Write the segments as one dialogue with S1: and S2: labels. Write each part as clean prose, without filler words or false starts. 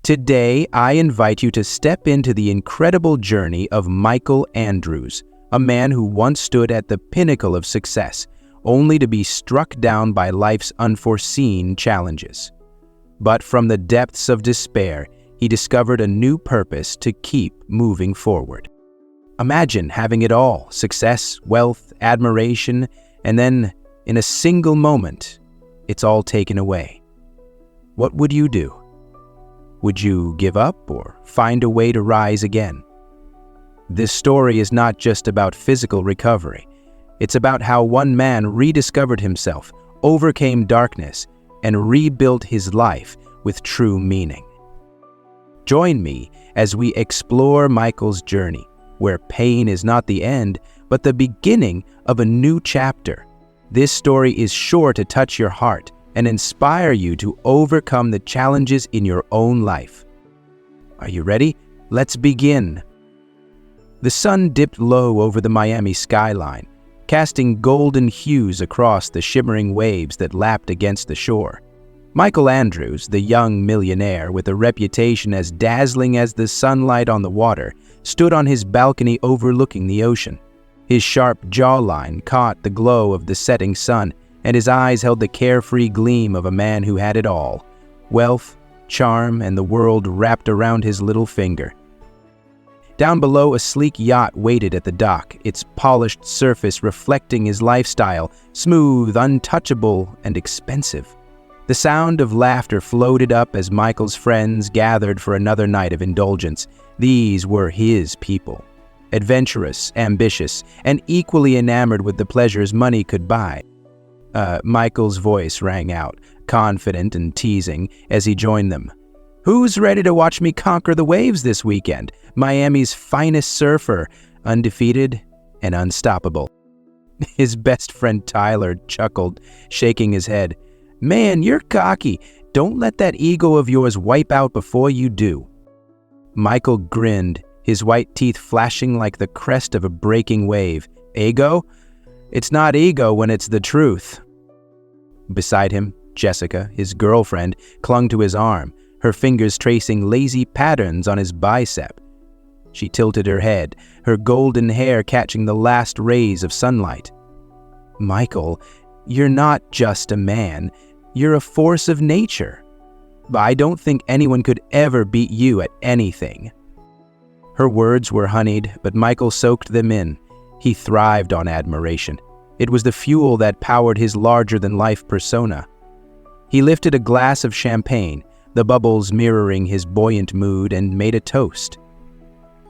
S1: Today, I invite you to step into the incredible journey of Michael Andrews, a man who once stood at the pinnacle of success, only to be struck down by life's unforeseen challenges. But from the depths of despair, he discovered a new purpose to keep moving forward. Imagine having it all: success, wealth, admiration, and then, in a single moment, it's all taken away. What would you do? Would you give up or find a way to rise again? This story is not just about physical recovery. It's about how one man rediscovered himself, overcame darkness, and rebuilt his life with true meaning. Join me as we explore Michael's journey, where pain is not the end, but the beginning of a new chapter. This story is sure to touch your heart and inspire you to overcome the challenges in your own life. Are you ready? Let's begin. The sun dipped low over the Miami skyline, casting golden hues across the shimmering waves that lapped against the shore. Michael Andrews, the young millionaire with a reputation as dazzling as the sunlight on the water, stood on his balcony overlooking the ocean. His sharp jawline caught the glow of the setting sun, and his eyes held the carefree gleam of a man who had it all: wealth, charm, and the world wrapped around his little finger. Down below, a sleek yacht waited at the dock, its polished surface reflecting his lifestyle: smooth, untouchable, and expensive. The sound of laughter floated up as Michael's friends gathered for another night of indulgence. These were his people. Adventurous, ambitious, and equally enamored with the pleasures money could buy. Michael's voice rang out, confident and teasing, as he joined them. "Who's ready to watch me conquer the waves this weekend? Miami's finest surfer, undefeated and unstoppable." His best friend Tyler chuckled, shaking his head. "Man, you're cocky. Don't let that ego of yours wipe out before you do." Michael grinned, his white teeth flashing like the crest of a breaking wave. "Ego? It's not ego when it's the truth." Beside him, Jessica, his girlfriend, clung to his arm, her fingers tracing lazy patterns on his bicep. She tilted her head, her golden hair catching the last rays of sunlight. "Michael, you're not just a man. You're a force of nature. I don't think anyone could ever beat you at anything." Her words were honeyed, but Michael soaked them in. He thrived on admiration. It was the fuel that powered his larger-than-life persona. He lifted a glass of champagne, the bubbles mirroring his buoyant mood, and made a toast.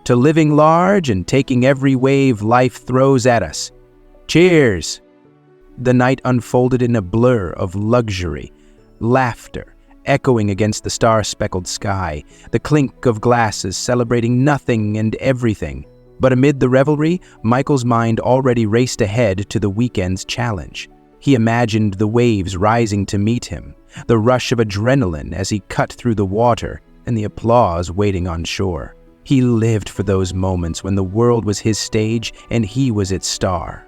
S1: "To living large and taking every wave life throws at us. Cheers!" The night unfolded in a blur of luxury, laughter echoing against the star-speckled sky, the clink of glasses celebrating nothing and everything. But amid the revelry, Michael's mind already raced ahead to the weekend's challenge. He imagined the waves rising to meet him, the rush of adrenaline as he cut through the water, and the applause waiting on shore. He lived for those moments when the world was his stage and he was its star.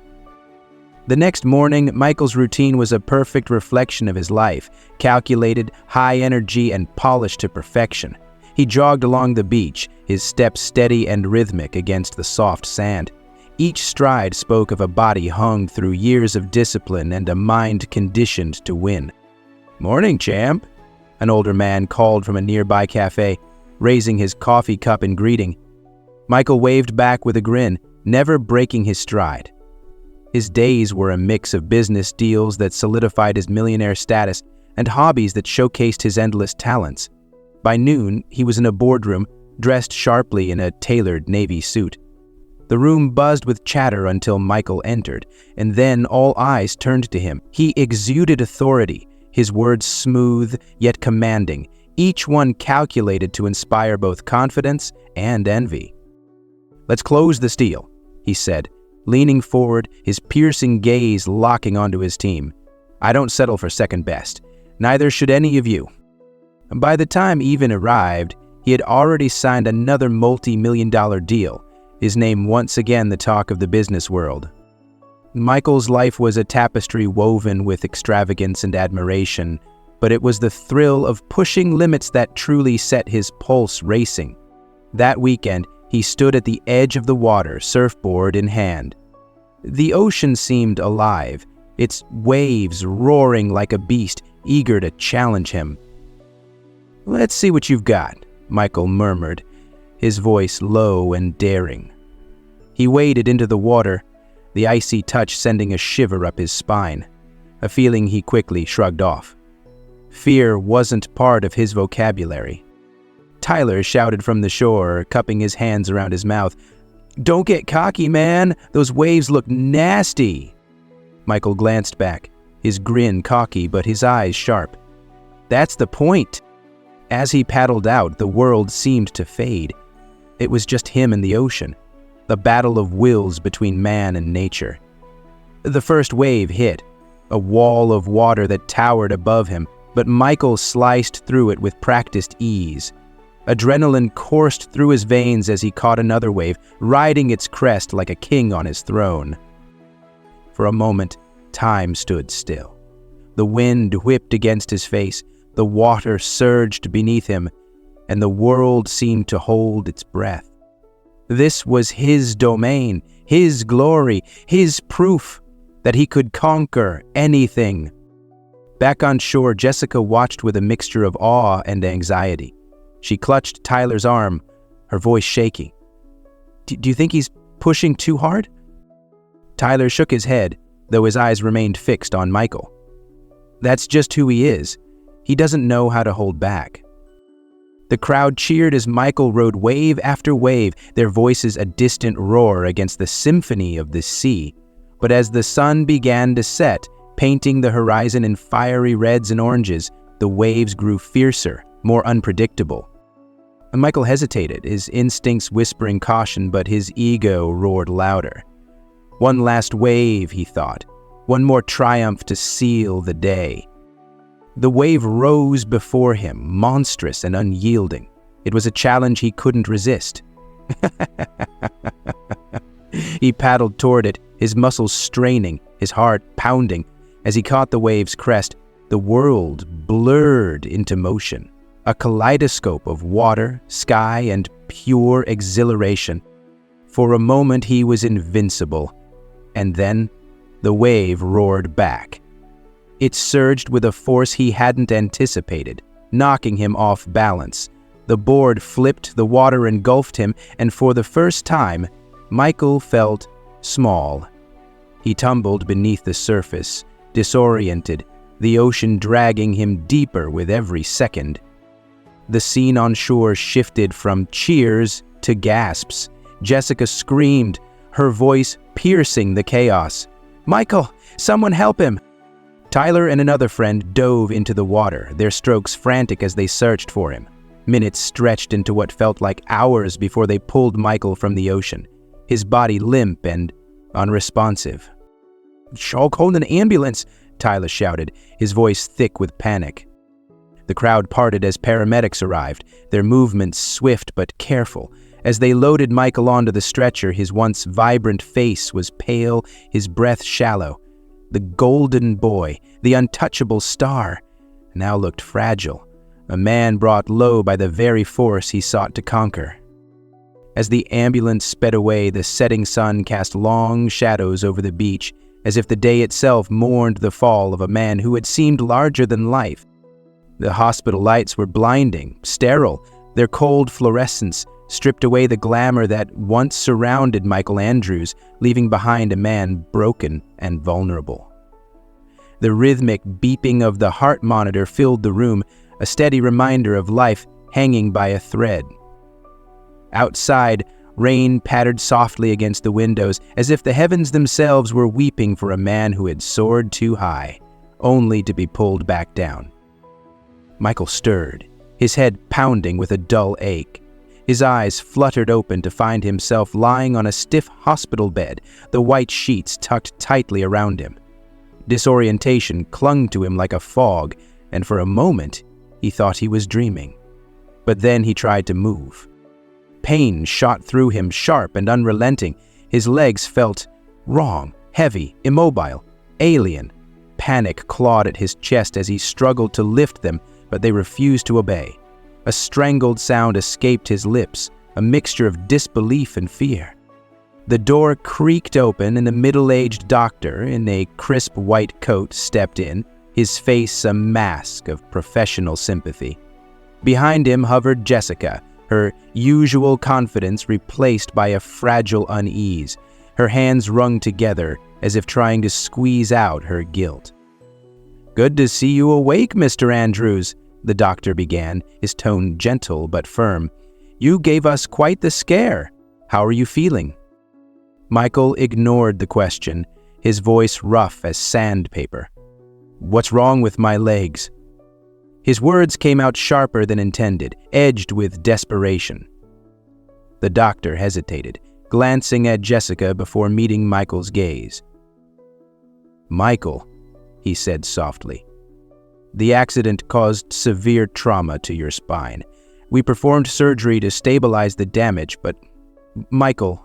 S1: The next morning, Michael's routine was a perfect reflection of his life, calculated, high energy, and polished to perfection. He jogged along the beach, his steps steady and rhythmic against the soft sand. Each stride spoke of a body honed through years of discipline and a mind conditioned to win. "Morning, champ," an older man called from a nearby cafe, raising his coffee cup in greeting. Michael waved back with a grin, never breaking his stride. His days were a mix of business deals that solidified his millionaire status and hobbies that showcased his endless talents. By noon, he was in a boardroom, dressed sharply in a tailored navy suit. The room buzzed with chatter until Michael entered, and then all eyes turned to him. He exuded authority, his words smooth yet commanding, each one calculated to inspire both confidence and envy. "Let's close this deal," he said, leaning forward, his piercing gaze locking onto his team. "I don't settle for second best. Neither should any of you." By the time Evelyn arrived, he had already signed another multi-million-dollar deal, his name once again the talk of the business world. Michael's life was a tapestry woven with extravagance and admiration, but it was the thrill of pushing limits that truly set his pulse racing. That weekend, he stood at the edge of the water, surfboard in hand. The ocean seemed alive, its waves roaring like a beast, eager to challenge him. "Let's see what you've got," Michael murmured, his voice low and daring. He waded into the water, the icy touch sending a shiver up his spine, a feeling he quickly shrugged off. Fear wasn't part of his vocabulary. Tyler shouted from the shore, cupping his hands around his mouth, "Don't get cocky, man! Those waves look nasty!" Michael glanced back, his grin cocky but his eyes sharp. That's the point. As he paddled out, the world seemed to fade. It was just him and the ocean, the battle of wills between man and nature. The first wave hit, a wall of water that towered above him, but Michael sliced through it with practiced ease. Adrenaline coursed through his veins as he caught another wave, riding its crest like a king on his throne. For a moment, time stood still. The wind whipped against his face, the water surged beneath him, and the world seemed to hold its breath. This was his domain, his glory, his proof that he could conquer anything. Back on shore, Jessica watched with a mixture of awe and anxiety. She clutched Tyler's arm, her voice shaking. Do you think he's pushing too hard?" Tyler shook his head, though his eyes remained fixed on Michael. "That's just who he is. He doesn't know how to hold back." The crowd cheered as Michael rode wave after wave, their voices a distant roar against the symphony of the sea. But as the sun began to set, painting the horizon in fiery reds and oranges, the waves grew fiercer, more unpredictable. Michael hesitated, his instincts whispering caution, but his ego roared louder. One last wave, he thought. One more triumph to seal the day. The wave rose before him, monstrous and unyielding. It was a challenge he couldn't resist. He paddled toward it, his muscles straining, his heart pounding. As he caught the wave's crest, the world blurred into motion. A kaleidoscope of water, sky, and pure exhilaration. For a moment he was invincible, and then the wave roared back. It surged with a force he hadn't anticipated, knocking him off balance. The board flipped, the water engulfed him, and for the first time, Michael felt small. He tumbled beneath the surface, disoriented, the ocean dragging him deeper with every second. The scene on shore shifted from cheers to gasps. Jessica screamed, her voice piercing the chaos. "Michael, someone help him!" Tyler and another friend dove into the water, their strokes frantic as they searched for him. Minutes stretched into what felt like hours before they pulled Michael from the ocean, his body limp and unresponsive. "I'll call an ambulance," Tyler shouted, his voice thick with panic. The crowd parted as paramedics arrived, their movements swift but careful. As they loaded Michael onto the stretcher, his once vibrant face was pale, his breath shallow. The golden boy, the untouchable star, now looked fragile, a man brought low by the very force he sought to conquer. As the ambulance sped away, the setting sun cast long shadows over the beach, as if the day itself mourned the fall of a man who had seemed larger than life. The hospital lights were blinding, sterile, their cold fluorescence stripped away the glamour that once surrounded Michael Andrews, leaving behind a man broken and vulnerable. The rhythmic beeping of the heart monitor filled the room, a steady reminder of life hanging by a thread. Outside, rain pattered softly against the windows, as if the heavens themselves were weeping for a man who had soared too high, only to be pulled back down. Michael stirred, his head pounding with a dull ache. His eyes fluttered open to find himself lying on a stiff hospital bed, the white sheets tucked tightly around him. Disorientation clung to him like a fog, and for a moment, he thought he was dreaming. But then he tried to move. Pain shot through him, sharp and unrelenting. His legs felt wrong, heavy, immobile, alien. Panic clawed at his chest as he struggled to lift them, but they refused to obey. A strangled sound escaped his lips, a mixture of disbelief and fear. The door creaked open and a middle-aged doctor in a crisp white coat stepped in, his face a mask of professional sympathy. Behind him hovered Jessica, her usual confidence replaced by a fragile unease, her hands wrung together as if trying to squeeze out her guilt. "Good to see you awake, Mr. Andrews," the doctor began, his tone gentle but firm. "You gave us quite the scare. How are you feeling?" Michael ignored the question, his voice rough as sandpaper. "What's wrong with my legs?" His words came out sharper than intended, edged with desperation. The doctor hesitated, glancing at Jessica before meeting Michael's gaze. "Michael," he said softly, "the accident caused severe trauma to your spine. We performed surgery to stabilize the damage, but Michael,"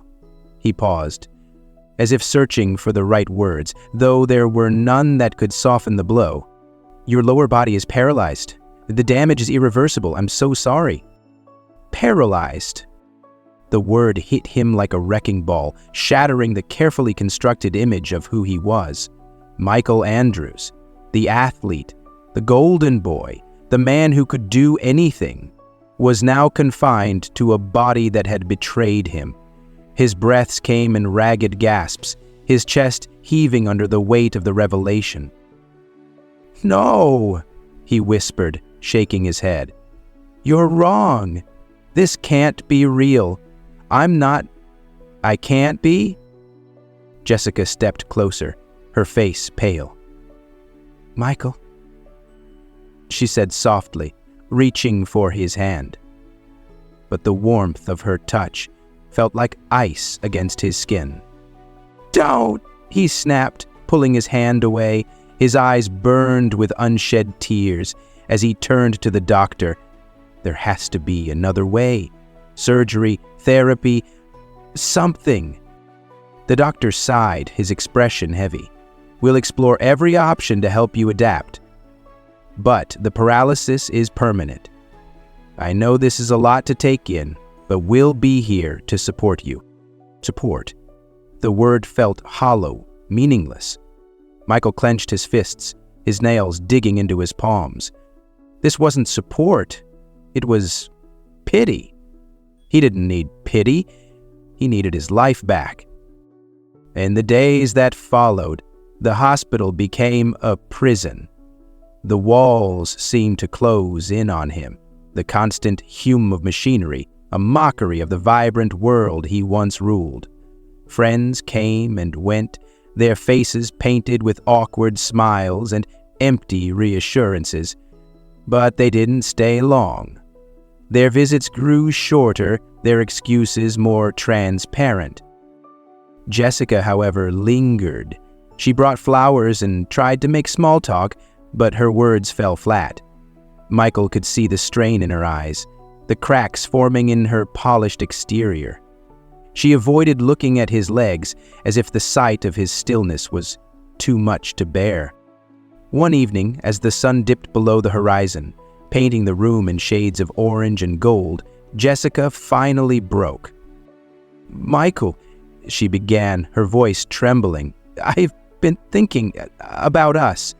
S1: he paused, as if searching for the right words, though there were none that could soften the blow. "Your lower body is paralyzed. The damage is irreversible. I'm so sorry." Paralyzed. The word hit him like a wrecking ball, shattering the carefully constructed image of who he was. Michael Andrews, the athlete, the golden boy, the man who could do anything, was now confined to a body that had betrayed him. His breaths came in ragged gasps, his chest heaving under the weight of the revelation. "No," he whispered, shaking his head. "You're wrong. This can't be real. I can't be?" Jessica stepped closer, her face pale. "Michael," she said softly, reaching for his hand. But the warmth of her touch felt like ice against his skin. "Don't!" he snapped, pulling his hand away. His eyes burned with unshed tears as he turned to the doctor. "There has to be another way. Surgery, therapy, something." The doctor sighed, his expression heavy. "We'll explore every option to help you adapt. But the paralysis is permanent. I know this is a lot to take in, but we'll be here to support you." Support. The word felt hollow, meaningless. Michael clenched his fists, his nails digging into his palms. This wasn't support. It was pity. He didn't need pity. He needed his life back. In the days that followed, the hospital became a prison. The walls seemed to close in on him, the constant hum of machinery, a mockery of the vibrant world he once ruled. Friends came and went, their faces painted with awkward smiles and empty reassurances. But they didn't stay long. Their visits grew shorter, their excuses more transparent. Jessica, however, lingered. She brought flowers and tried to make small talk, but her words fell flat. Michael could see the strain in her eyes, the cracks forming in her polished exterior. She avoided looking at his legs as if the sight of his stillness was too much to bear. One evening, as the sun dipped below the horizon, painting the room in shades of orange and gold, Jessica finally broke. "Michael," she began, her voice trembling, "I've been thinking about us."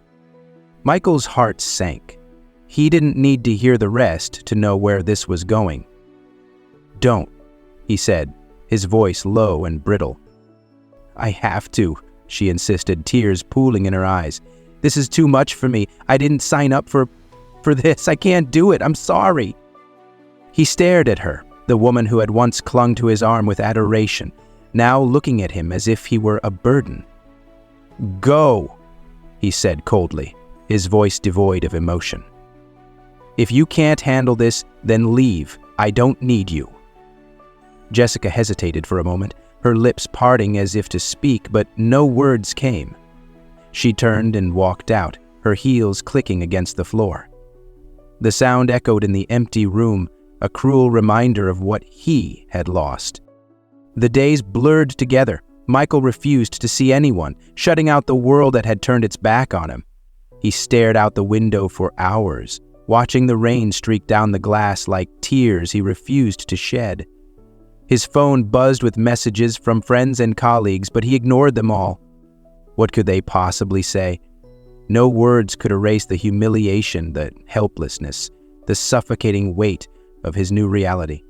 S1: Michael's heart sank. He didn't need to hear the rest to know where this was going. "Don't," he said, his voice low and brittle. "I have to," she insisted, tears pooling in her eyes. "This is too much for me. I didn't sign up for this. I can't do it. I'm sorry." He stared at her, the woman who had once clung to his arm with adoration, now looking at him as if he were a burden. "Go," he said coldly, his voice devoid of emotion. "If you can't handle this, then leave. I don't need you." Jessica hesitated for a moment, her lips parting as if to speak, but no words came. She turned and walked out, her heels clicking against the floor. The sound echoed in the empty room, a cruel reminder of what he had lost. The days blurred together. Michael refused to see anyone, shutting out the world that had turned its back on him. He stared out the window for hours, watching the rain streak down the glass like tears he refused to shed. His phone buzzed with messages from friends and colleagues, but he ignored them all. What could they possibly say? No words could erase the humiliation, the helplessness, the suffocating weight of his new reality.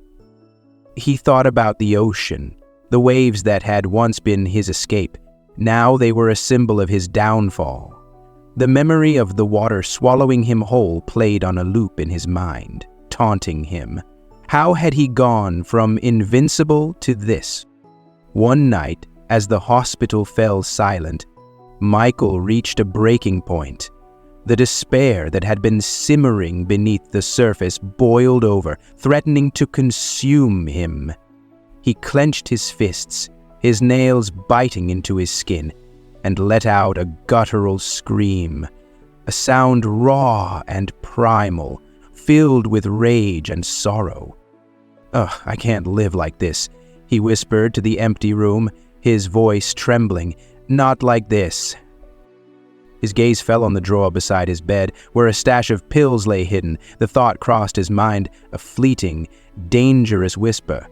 S1: He thought about the ocean, the waves that had once been his escape. Now they were a symbol of his downfall. The memory of the water swallowing him whole played on a loop in his mind, taunting him. How had he gone from invincible to this? One night, as the hospital fell silent, Michael reached a breaking point. The despair that had been simmering beneath the surface boiled over, threatening to consume him. He clenched his fists, his nails biting into his skin, and let out a guttural scream, a sound raw and primal, filled with rage and sorrow. "Ugh, I can't live like this," he whispered to the empty room, his voice trembling. "Not like this." His gaze fell on the drawer beside his bed, where a stash of pills lay hidden. The thought crossed his mind, a fleeting, dangerous whisper.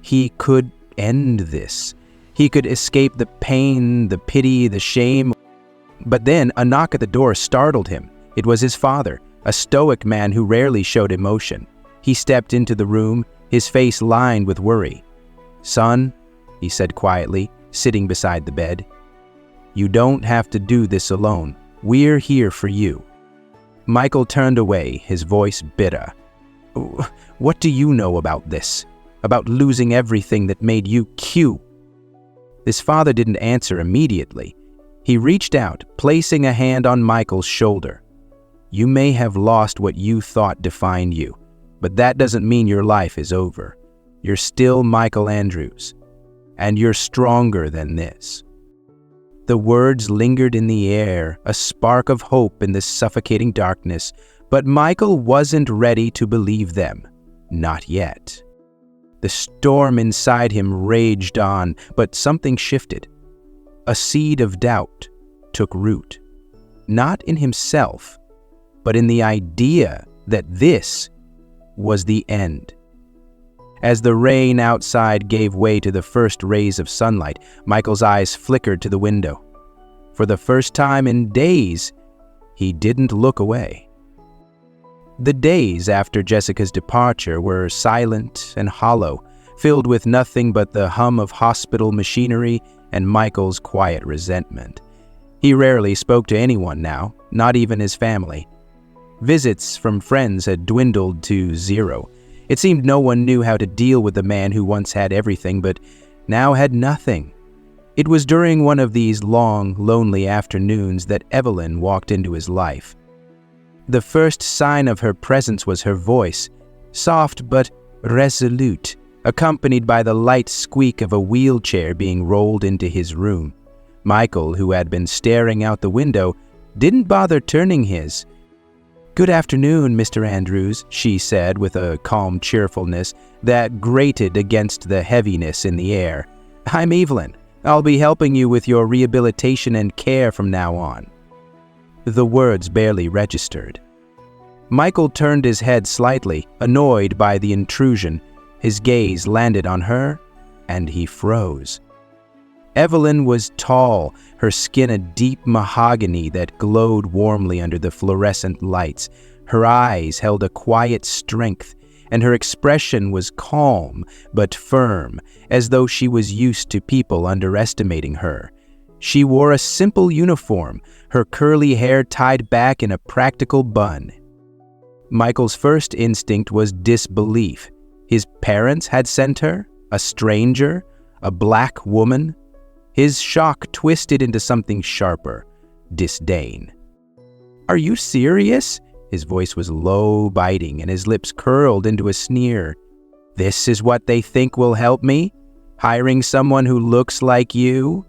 S1: He could end this. He could escape the pain, the pity, the shame. But then a knock at the door startled him. It was his father, a stoic man who rarely showed emotion. He stepped into the room, his face lined with worry. "Son," he said quietly, sitting beside the bed, "you don't have to do this alone. We're here for you." Michael turned away, his voice bitter. "What do you know about this? About losing everything that made you Q?" His father didn't answer immediately. He reached out, placing a hand on Michael's shoulder. "You may have lost what you thought defined you, but that doesn't mean your life is over. You're still Michael Andrews, and you're stronger than this." The words lingered in the air, a spark of hope in the suffocating darkness, but Michael wasn't ready to believe them. Not yet. The storm inside him raged on, but something shifted. A seed of doubt took root, not in himself, but in the idea that this was the end. As the rain outside gave way to the first rays of sunlight, Michael's eyes flickered to the window. For the first time in days, he didn't look away. The days after Jessica's departure were silent and hollow, filled with nothing but the hum of hospital machinery and Michael's quiet resentment. He rarely spoke to anyone now, not even his family. Visits from friends had dwindled to zero. It seemed no one knew how to deal with the man who once had everything but now had nothing. It was during one of these long, lonely afternoons that Evelyn walked into his life. The first sign of her presence was her voice, soft but resolute, accompanied by the light squeak of a wheelchair being rolled into his room. Michael, who had been staring out the window, didn't bother turning his. "Good afternoon, Mr. Andrews," she said with a calm cheerfulness that grated against the heaviness in the air. "I'm Evelyn. I'll be helping you with your rehabilitation and care from now on." The words barely registered. Michael turned his head slightly, annoyed by the intrusion. His gaze landed on her, and he froze. Evelyn was tall, her skin a deep mahogany that glowed warmly under the fluorescent lights. Her eyes held a quiet strength, and her expression was calm but firm, as though she was used to people underestimating her. She wore a simple uniform, her curly hair tied back in a practical bun. Michael's first instinct was disbelief. His parents had sent her? A stranger? A black woman? His shock twisted into something sharper, disdain. "Are you serious?" His voice was low, biting, and his lips curled into a sneer. "This is what they think will help me? Hiring someone who looks like you?"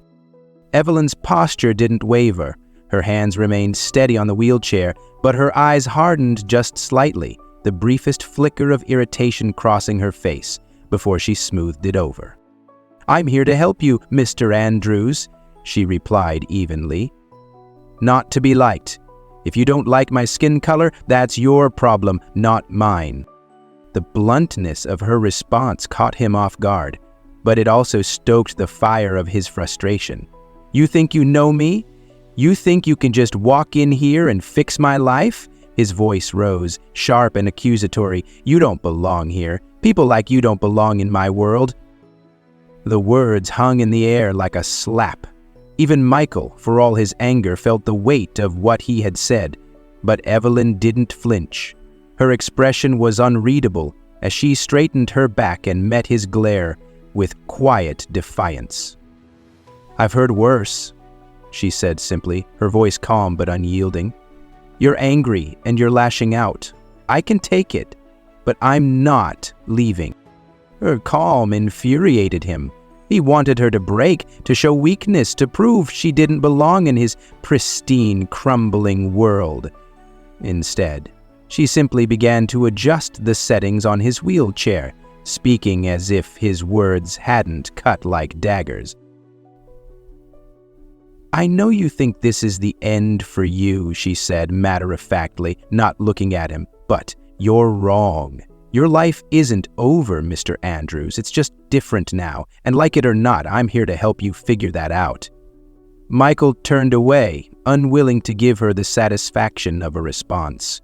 S1: Evelyn's posture didn't waver. Her hands remained steady on the wheelchair, but her eyes hardened just slightly, the briefest flicker of irritation crossing her face, before she smoothed it over. "I'm here to help you, Mr. Andrews," she replied evenly. "Not to be liked. If you don't like my skin color, that's your problem, not mine." The bluntness of her response caught him off guard, but it also stoked the fire of his frustration. "You think you know me? You think you can just walk in here and fix my life?" His voice rose, sharp and accusatory. "You don't belong here. People like you don't belong in my world." The words hung in the air like a slap. Even Michael, for all his anger, felt the weight of what he had said. But Evelyn didn't flinch. Her expression was unreadable as she straightened her back and met his glare with quiet defiance. "I've heard worse," she said simply, her voice calm but unyielding. "You're angry and you're lashing out. I can take it, but I'm not leaving." Her calm infuriated him. He wanted her to break, to show weakness, to prove she didn't belong in his pristine, crumbling world. Instead, she simply began to adjust the settings on his wheelchair, speaking as if his words hadn't cut like daggers. "I know you think this is the end for you," she said matter-of-factly, not looking at him, "but you're wrong. Your life isn't over, Mr. Andrews. It's just different now, and like it or not, I'm here to help you figure that out." Michael turned away, unwilling to give her the satisfaction of a response.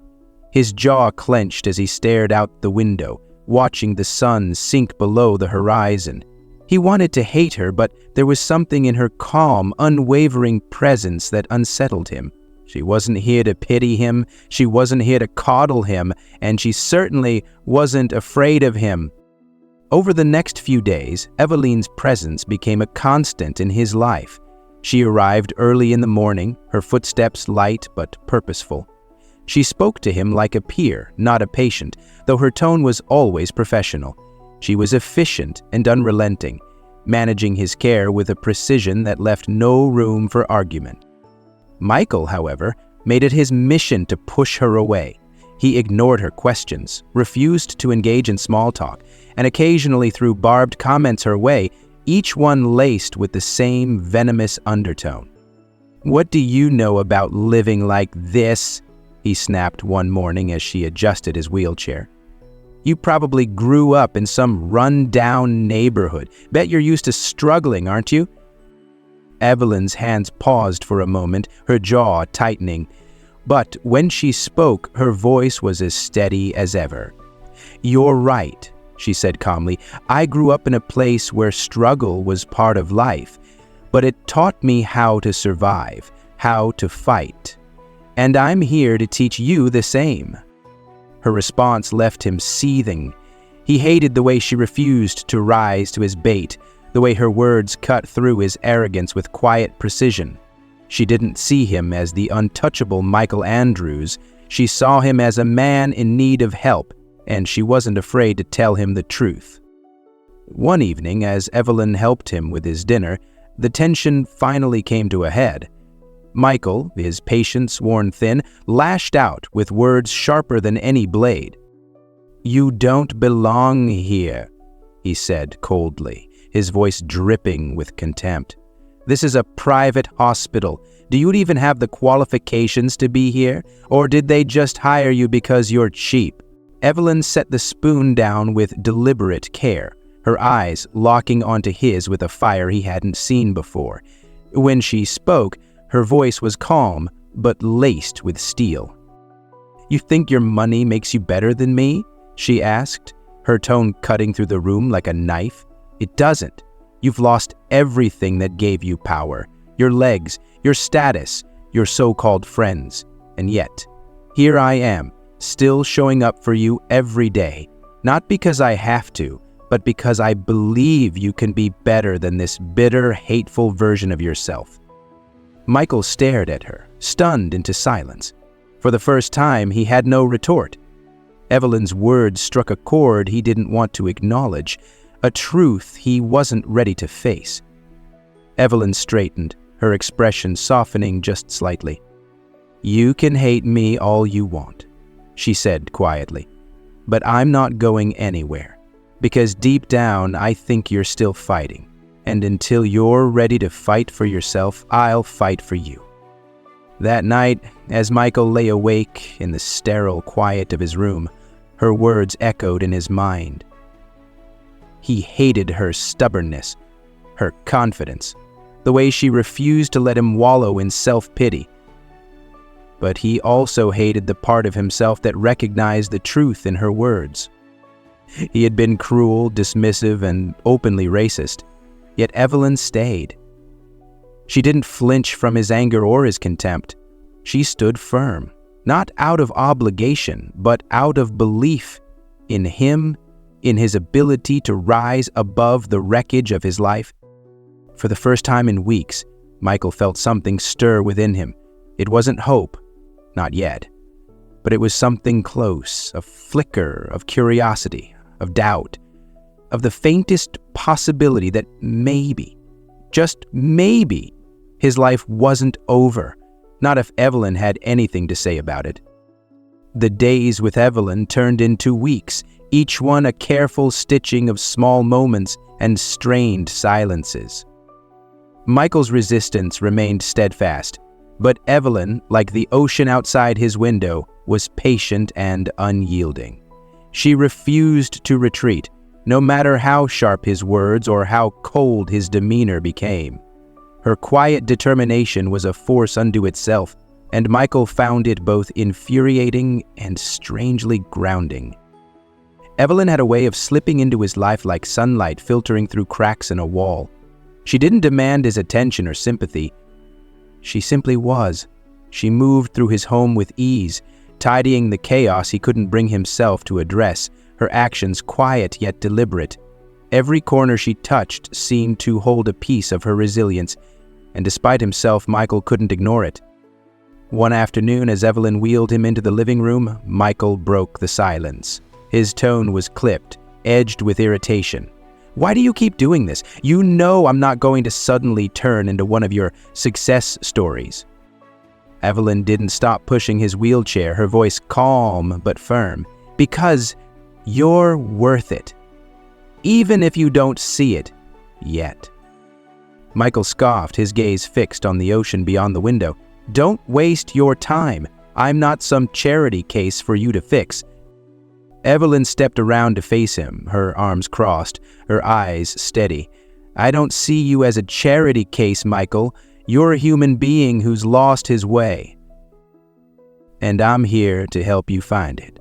S1: His jaw clenched as he stared out the window, watching the sun sink below the horizon. He wanted to hate her, but there was something in her calm, unwavering presence that unsettled him. She wasn't here to pity him, she wasn't here to coddle him, and she certainly wasn't afraid of him. Over the next few days, Evelyn's presence became a constant in his life. She arrived early in the morning, her footsteps light but purposeful. She spoke to him like a peer, not a patient, though her tone was always professional. She was efficient and unrelenting, managing his care with a precision that left no room for argument. Michael, however, made it his mission to push her away. He ignored her questions, refused to engage in small talk, and occasionally threw barbed comments her way, each one laced with the same venomous undertone. "What do you know about living like this?" he snapped one morning as she adjusted his wheelchair. "You probably grew up in some run-down neighborhood. Bet you're used to struggling, aren't you?" Evelyn's hands paused for a moment, her jaw tightening. But when she spoke, her voice was as steady as ever. "You're right," she said calmly. "I grew up in a place where struggle was part of life, but it taught me how to survive, how to fight. And I'm here to teach you the same." Her response left him seething. He hated the way she refused to rise to his bait, the way her words cut through his arrogance with quiet precision. She didn't see him as the untouchable Michael Andrews. She saw him as a man in need of help, and she wasn't afraid to tell him the truth. One evening, as Evelyn helped him with his dinner, the tension finally came to a head. Michael, his patience worn thin, lashed out with words sharper than any blade. "You don't belong here," he said coldly, his voice dripping with contempt. "This is a private hospital. Do you even have the qualifications to be here? Or did they just hire you because you're cheap?" Evelyn set the spoon down with deliberate care, her eyes locking onto his with a fire he hadn't seen before. When she spoke, her voice was calm, but laced with steel. "You think your money makes you better than me?" she asked, her tone cutting through the room like a knife. "It doesn't. You've lost everything that gave you power. Your legs, your status, your so-called friends. And yet, here I am, still showing up for you every day. Not because I have to, but because I believe you can be better than this bitter, hateful version of yourself." Michael stared at her, stunned into silence. For the first time, he had no retort. Evelyn's words struck a chord he didn't want to acknowledge, a truth he wasn't ready to face. Evelyn straightened, her expression softening just slightly. "You can hate me all you want," she said quietly, "but I'm not going anywhere, because deep down I think you're still fighting, and until you're ready to fight for yourself, I'll fight for you." That night, as Michael lay awake in the sterile quiet of his room, her words echoed in his mind. He hated her stubbornness, her confidence, the way she refused to let him wallow in self-pity. But he also hated the part of himself that recognized the truth in her words. He had been cruel, dismissive, and openly racist, yet Evelyn stayed. She didn't flinch from his anger or his contempt. She stood firm, not out of obligation, but out of belief in him, in his ability to rise above the wreckage of his life. For the first time in weeks, Michael felt something stir within him. It wasn't hope, not yet, but it was something close, a flicker of curiosity, of doubt, of the faintest possibility that maybe, just maybe, his life wasn't over, not if Evelyn had anything to say about it. The days with Evelyn turned into weeks, each one a careful stitching of small moments and strained silences. Michael's resistance remained steadfast, but Evelyn, like the ocean outside his window, was patient and unyielding. She refused to retreat, no matter how sharp his words or how cold his demeanor became. Her quiet determination was a force unto itself, and Michael found it both infuriating and strangely grounding. Evelyn had a way of slipping into his life like sunlight filtering through cracks in a wall. She didn't demand his attention or sympathy. She simply was. She moved through his home with ease, tidying the chaos he couldn't bring himself to address, her actions quiet yet deliberate. Every corner she touched seemed to hold a piece of her resilience, and despite himself, Michael couldn't ignore it. One afternoon, as Evelyn wheeled him into the living room, Michael broke the silence. His tone was clipped, edged with irritation. "Why do you keep doing this? You know I'm not going to suddenly turn into one of your success stories." Evelyn didn't stop pushing his wheelchair, her voice calm but firm. "Because you're worth it. Even if you don't see it yet." Michael scoffed, his gaze fixed on the ocean beyond the window. "Don't waste your time. I'm not some charity case for you to fix." Evelyn stepped around to face him, her arms crossed, her eyes steady. "I don't see you as a charity case, Michael. You're a human being who's lost his way. And I'm here to help you find it."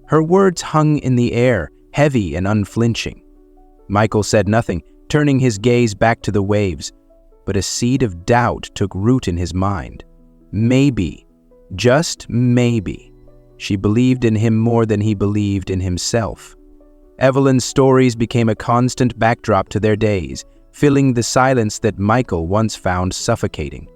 S1: Her words hung in the air, heavy and unflinching. Michael said nothing, turning his gaze back to the waves, but a seed of doubt took root in his mind. Maybe, just maybe, she believed in him more than he believed in himself. Evelyn's stories became a constant backdrop to their days, filling the silence that Michael once found suffocating.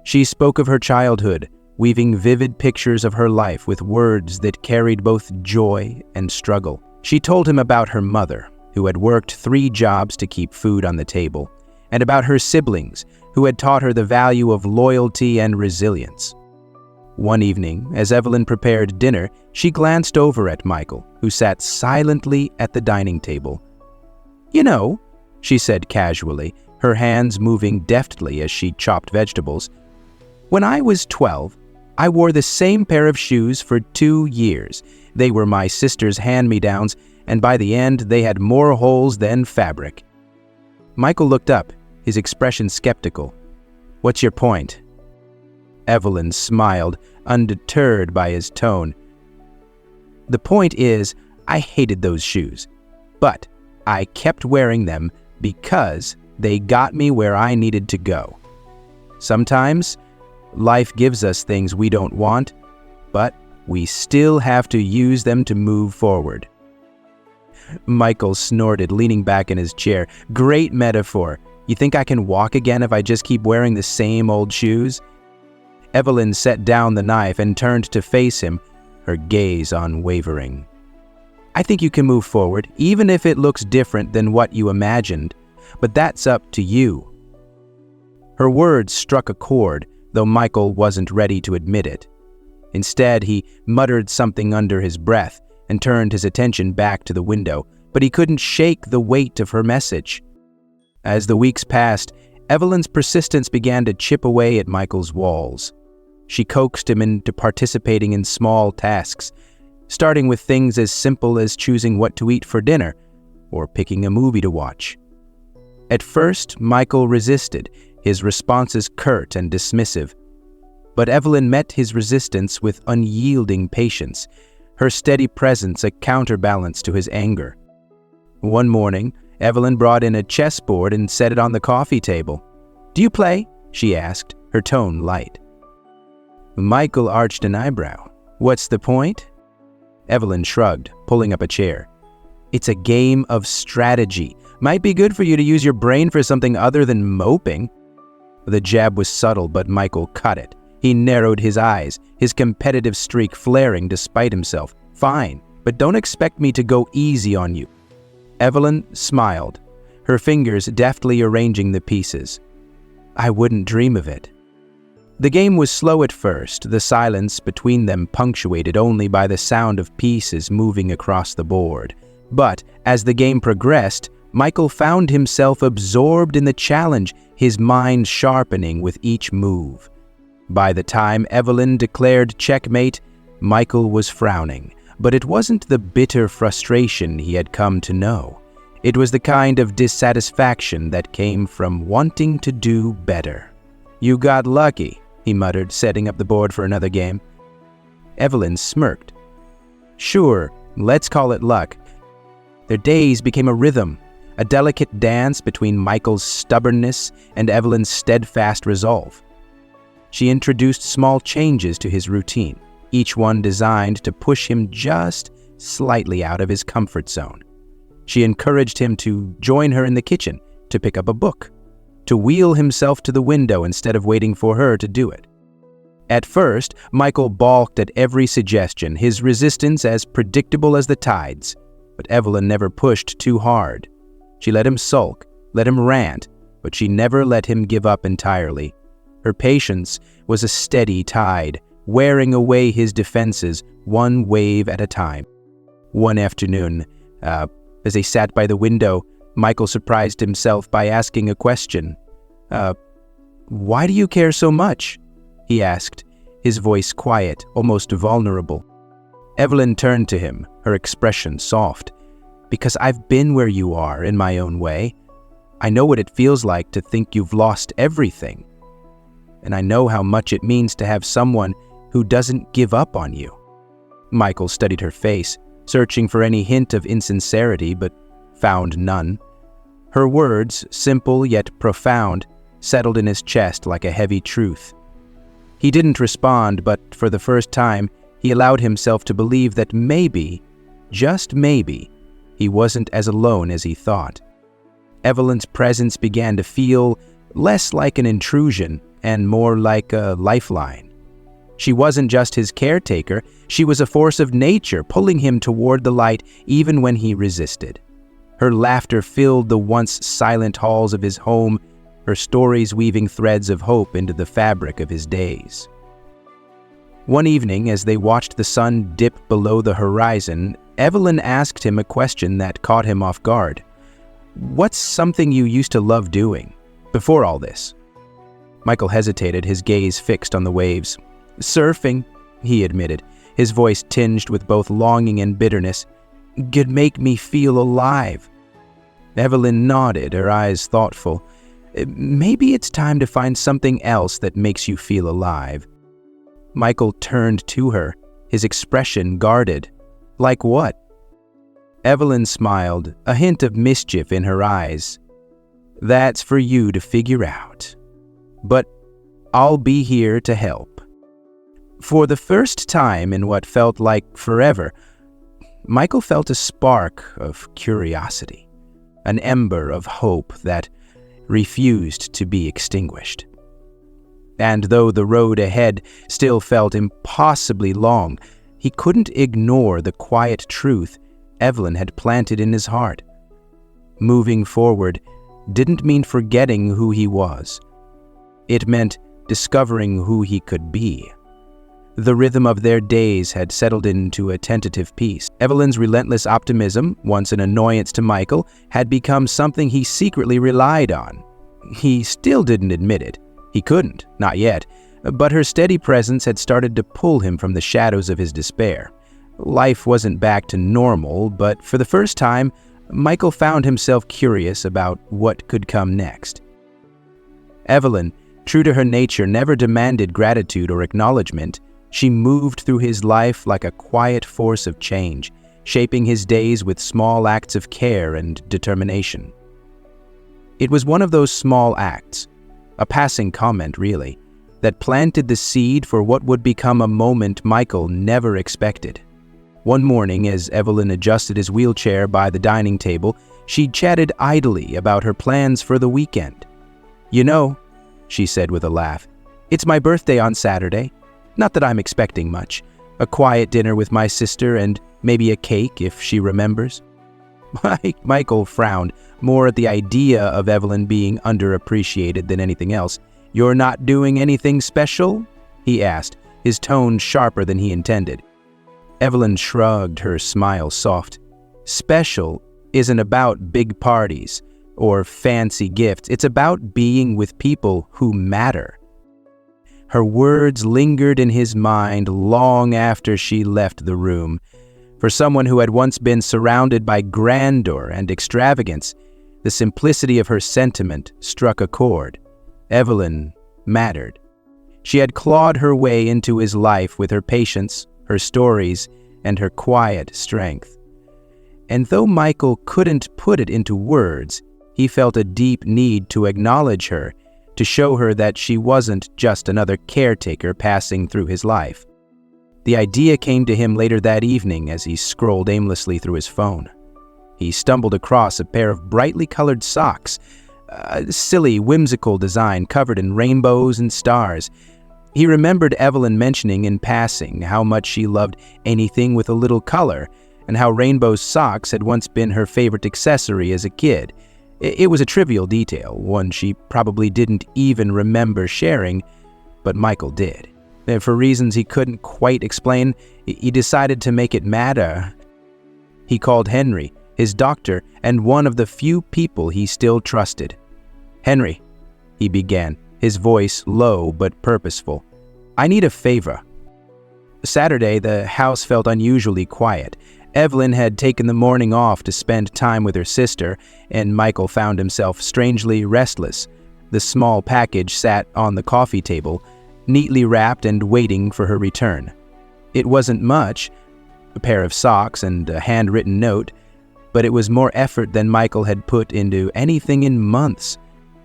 S1: She spoke of her childhood, weaving vivid pictures of her life with words that carried both joy and struggle. She told him about her mother, who had worked 3 jobs to keep food on the table, and about her siblings, who had taught her the value of loyalty and resilience. One evening, as Evelyn prepared dinner, she glanced over at Michael, who sat silently at the dining table. "You know," she said casually, her hands moving deftly as she chopped vegetables, "when I was 12, I wore the same pair of shoes for 2 years. They were my sister's hand-me-downs, and by the end, they had more holes than fabric." Michael looked up, his expression skeptical. "What's your point?" Evelyn smiled, undeterred by his tone. "The point is, I hated those shoes, but I kept wearing them because they got me where I needed to go. Sometimes, life gives us things we don't want, but we still have to use them to move forward." Michael snorted, leaning back in his chair. "Great metaphor. You think I can walk again if I just keep wearing the same old shoes?" Evelyn set down the knife and turned to face him, her gaze unwavering. "I think you can move forward, even if it looks different than what you imagined, but that's up to you." Her words struck a chord, though Michael wasn't ready to admit it. Instead, he muttered something under his breath and turned his attention back to the window, but he couldn't shake the weight of her message. As the weeks passed, Evelyn's persistence began to chip away at Michael's walls. She coaxed him into participating in small tasks, starting with things as simple as choosing what to eat for dinner or picking a movie to watch. At first, Michael resisted, his responses curt and dismissive. But Evelyn met his resistance with unyielding patience, her steady presence a counterbalance to his anger. One morning, Evelyn brought in a chessboard and set it on the coffee table. "Do you play?" she asked, her tone light. Michael arched an eyebrow. "What's the point?" Evelyn shrugged, pulling up a chair. "It's a game of strategy. Might be good for you to use your brain for something other than moping." The jab was subtle, but Michael cut it. He narrowed his eyes, his competitive streak flaring despite himself. "Fine, but don't expect me to go easy on you." Evelyn smiled, her fingers deftly arranging the pieces. "I wouldn't dream of it." The game was slow at first, the silence between them punctuated only by the sound of pieces moving across the board. But as the game progressed, Michael found himself absorbed in the challenge, his mind sharpening with each move. By the time Evelyn declared checkmate, Michael was frowning, but it wasn't the bitter frustration he had come to know. It was the kind of dissatisfaction that came from wanting to do better. "You got lucky," he muttered, setting up the board for another game. Evelyn smirked. "Sure, let's call it luck." Their days became a rhythm, a delicate dance between Michael's stubbornness and Evelyn's steadfast resolve. She introduced small changes to his routine, each one designed to push him just slightly out of his comfort zone. She encouraged him to join her in the kitchen, to pick up a book, to wheel himself to the window instead of waiting for her to do it. At first, Michael balked at every suggestion, his resistance as predictable as the tides. But Evelyn never pushed too hard. She let him sulk, let him rant, but she never let him give up entirely. Her patience was a steady tide, wearing away his defenses one wave at a time. One afternoon, as they sat by the window, Michael surprised himself by asking a question. "Why do you care so much?" he asked, his voice quiet, almost vulnerable. Evelyn turned to him, her expression soft. "Because I've been where you are in my own way. I know what it feels like to think you've lost everything. And I know how much it means to have someone who doesn't give up on you." Michael studied her face, searching for any hint of insincerity, but found none. Her words, simple yet profound, settled in his chest like a heavy truth. He didn't respond, but for the first time, he allowed himself to believe that maybe, just maybe, he wasn't as alone as he thought. Evelyn's presence began to feel less like an intrusion and more like a lifeline. She wasn't just his caretaker, she was a force of nature pulling him toward the light even when he resisted. Her laughter filled the once silent halls of his home, her stories weaving threads of hope into the fabric of his days. One evening, as they watched the sun dip below the horizon, Evelyn asked him a question that caught him off guard. "What's something you used to love doing, before all this?" Michael hesitated, his gaze fixed on the waves. "Surfing," he admitted, his voice tinged with both longing and bitterness. "Could make me feel alive." Evelyn nodded, her eyes thoughtful. "Maybe it's time to find something else that makes you feel alive." Michael turned to her, his expression guarded. "Like what?" Evelyn smiled, a hint of mischief in her eyes. "That's for you to figure out. But I'll be here to help." For the first time in what felt like forever, Michael felt a spark of curiosity, an ember of hope that refused to be extinguished. And though the road ahead still felt impossibly long, he couldn't ignore the quiet truth Evelyn had planted in his heart. Moving forward didn't mean forgetting who he was. It meant discovering who he could be. The rhythm of their days had settled into a tentative peace. Evelyn's relentless optimism, once an annoyance to Michael, had become something he secretly relied on. He still didn't admit it. He couldn't, not yet, but her steady presence had started to pull him from the shadows of his despair. Life wasn't back to normal, but for the first time, Michael found himself curious about what could come next. Evelyn, true to her nature, never demanded gratitude or acknowledgement. She moved through his life like a quiet force of change, shaping his days with small acts of care and determination. It was one of those small acts, a passing comment really, that planted the seed for what would become a moment Michael never expected. One morning, as Evelyn adjusted his wheelchair by the dining table, she chatted idly about her plans for the weekend. "You know," she said with a laugh, "it's my birthday on Saturday. Not that I'm expecting much. A quiet dinner with my sister and maybe a cake if she remembers." Michael frowned, more at the idea of Evelyn being underappreciated than anything else. "You're not doing anything special?" he asked, his tone sharper than he intended. Evelyn shrugged, her smile soft. "Special isn't about big parties or fancy gifts. It's about being with people who matter." Her words lingered in his mind long after she left the room. For someone who had once been surrounded by grandeur and extravagance, the simplicity of her sentiment struck a chord. Evelyn mattered. She had clawed her way into his life with her patience, her stories, and her quiet strength. And though Michael couldn't put it into words, he felt a deep need to acknowledge her, to show her that she wasn't just another caretaker passing through his life. The idea came to him later that evening as he scrolled aimlessly through his phone. He stumbled across a pair of brightly colored socks, a silly, whimsical design covered in rainbows and stars. He remembered Evelyn mentioning in passing how much she loved anything with a little color, and how rainbow socks had once been her favorite accessory as a kid. It was a trivial detail, one she probably didn't even remember sharing, but Michael did. And for reasons he couldn't quite explain, he decided to make it matter. He called Henry, his doctor, and one of the few people he still trusted. "Henry," he began, his voice low but purposeful, "I need a favor." Saturday, the house felt unusually quiet. Evelyn had taken the morning off to spend time with her sister, and Michael found himself strangely restless. The small package sat on the coffee table, neatly wrapped and waiting for her return. It wasn't much, a pair of socks and a handwritten note, but it was more effort than Michael had put into anything in months.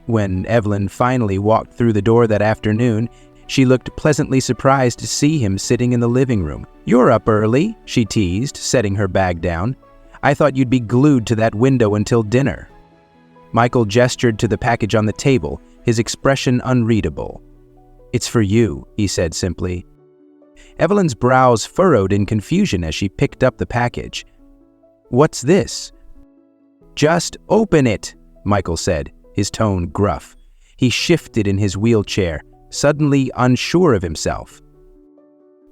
S1: When Evelyn finally walked through the door that afternoon, she looked pleasantly surprised to see him sitting in the living room. "You're up early," she teased, setting her bag down. "I thought you'd be glued to that window until dinner." Michael gestured to the package on the table, his expression unreadable. "It's for you," he said simply. Evelyn's brows furrowed in confusion as she picked up the package. "What's this?" "Just open it," Michael said, his tone gruff. He shifted in his wheelchair, suddenly unsure of himself.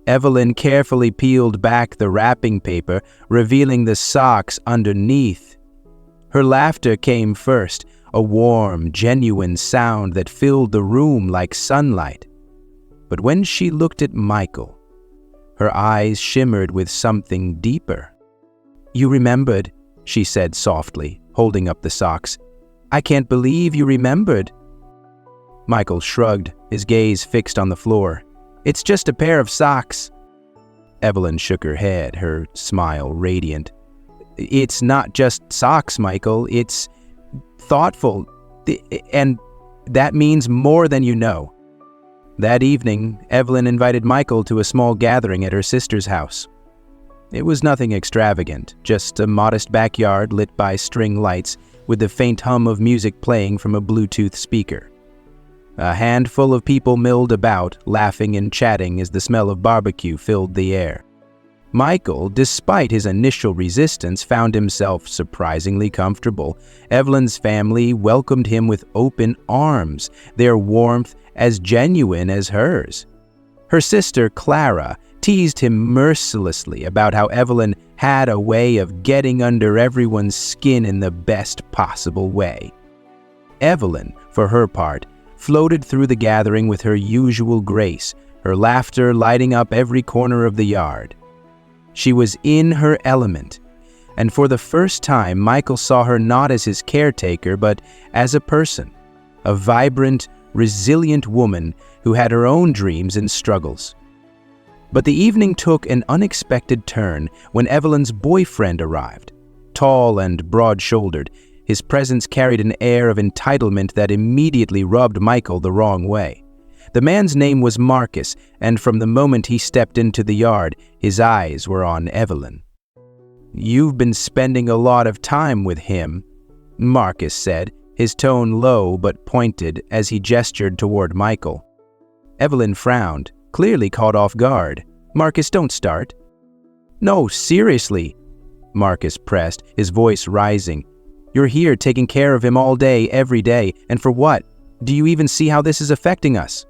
S1: Evelyn carefully peeled back the wrapping paper, revealing the socks underneath. Her laughter came first, a warm, genuine sound that filled the room like sunlight. But when she looked at Michael, her eyes shimmered with something deeper. "You remembered," she said softly, holding up the socks. "I can't believe you remembered." Michael shrugged, his gaze fixed on the floor. "It's just a pair of socks." Evelyn shook her head, her smile radiant. "It's not just socks, Michael. It's thoughtful, and that means more than you know." That evening, Evelyn invited Michael to a small gathering at her sister's house. It was nothing extravagant, just a modest backyard lit by string lights with the faint hum of music playing from a Bluetooth speaker. A handful of people milled about, laughing and chatting as the smell of barbecue filled the air. Michael, despite his initial resistance, found himself surprisingly comfortable. Evelyn's family welcomed him with open arms, their warmth as genuine as hers. Her sister, Clara, teased him mercilessly about how Evelyn had a way of getting under everyone's skin in the best possible way. Evelyn, for her part, floated through the gathering with her usual grace, her laughter lighting up every corner of the yard. She was in her element, and for the first time Michael saw her not as his caretaker but as a person, a vibrant, resilient woman who had her own dreams and struggles. But the evening took an unexpected turn when Evelyn's boyfriend arrived. Tall and broad-shouldered, his presence carried an air of entitlement that immediately rubbed Michael the wrong way. The man's name was Marcus, and from the moment he stepped into the yard, his eyes were on Evelyn. "You've been spending a lot of time with him," Marcus said, his tone low but pointed as he gestured toward Michael. Evelyn frowned, clearly caught off guard. "Marcus, don't start." "No, seriously," Marcus pressed, his voice rising. "You're here taking care of him all day, every day, and for what? Do you even see how this is affecting us?"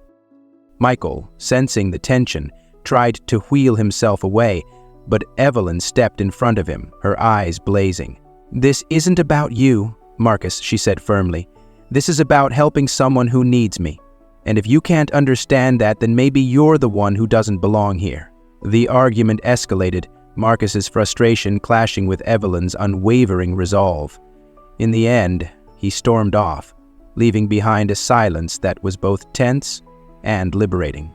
S1: Michael, sensing the tension, tried to wheel himself away, but Evelyn stepped in front of him, her eyes blazing. "This isn't about you, Marcus," she said firmly. "This is about helping someone who needs me. And if you can't understand that, then maybe you're the one who doesn't belong here." The argument escalated, Marcus's frustration clashing with Evelyn's unwavering resolve. In the end, he stormed off, leaving behind a silence that was both tense and liberating.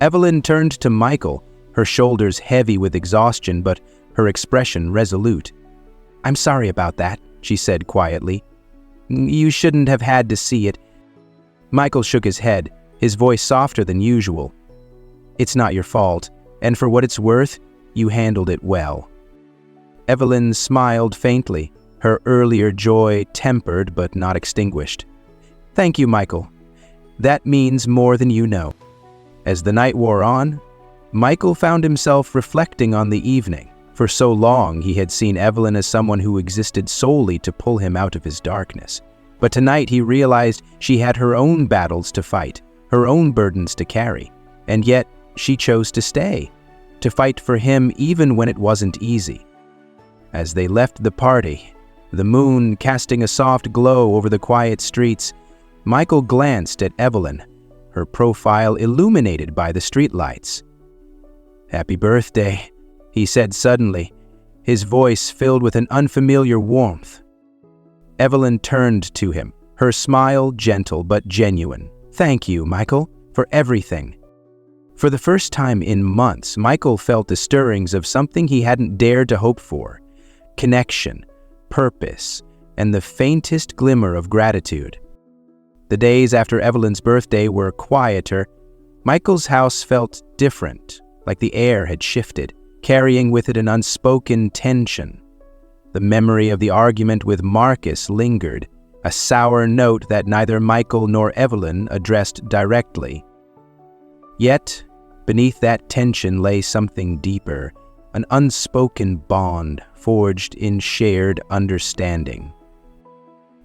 S1: Evelyn turned to Michael, her shoulders heavy with exhaustion but her expression resolute. "I'm sorry about that," she said quietly. "You shouldn't have had to see it." Michael shook his head, his voice softer than usual. "It's not your fault, and for what it's worth, you handled it well." Evelyn smiled faintly, her earlier joy tempered but not extinguished. "Thank you, Michael. That means more than you know." As the night wore on, Michael found himself reflecting on the evening. For so long, he had seen Evelyn as someone who existed solely to pull him out of his darkness. But tonight he realized she had her own battles to fight, her own burdens to carry, and yet she chose to stay, to fight for him even when it wasn't easy. As they left the party, the moon casting a soft glow over the quiet streets, Michael glanced at Evelyn, her profile illuminated by the streetlights. "Happy birthday," he said suddenly, his voice filled with an unfamiliar warmth. Evelyn turned to him, her smile gentle but genuine. "Thank you, Michael, for everything." For the first time in months, Michael felt the stirrings of something he hadn't dared to hope for: connection, purpose, and the faintest glimmer of gratitude. The days after Evelyn's birthday were quieter. Michael's house felt different, like the air had shifted, carrying with it an unspoken tension. The memory of the argument with Marcus lingered, a sour note that neither Michael nor Evelyn addressed directly. Yet, beneath that tension lay something deeper, an unspoken bond forged in shared understanding.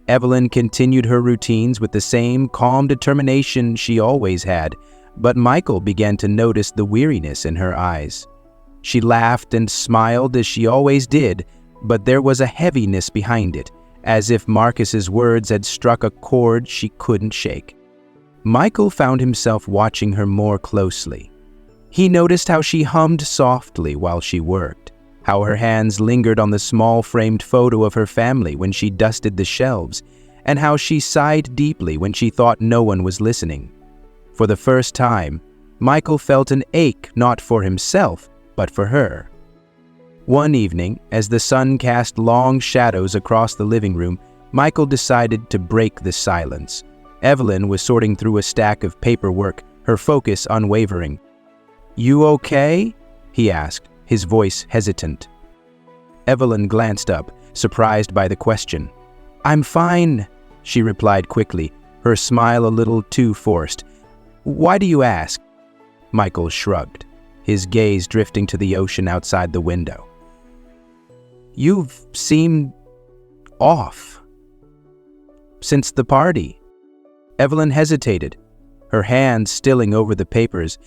S1: Evelyn continued her routines with the same calm determination she always had, but Michael began to notice the weariness in her eyes. She laughed and smiled as she always did, but there was a heaviness behind it, as if Marcus's words had struck a chord she couldn't shake. Michael found himself watching her more closely. He noticed how she hummed softly while she worked, how her hands lingered on the small framed photo of her family when she dusted the shelves, and how she sighed deeply when she thought no one was listening. For the first time, Michael felt an ache not for himself, but for her. One evening, as the sun cast long shadows across the living room, Michael decided to break the silence. Evelyn was sorting through a stack of paperwork, her focus unwavering. "You okay?" he asked, his voice hesitant. Evelyn glanced up, surprised by the question. "I'm fine," she replied quickly, her smile a little too forced. "Why do you ask?" Michael shrugged, his gaze drifting to the ocean outside the window. "You've seemed off since the party." Evelyn hesitated, her hands stilling over the papers.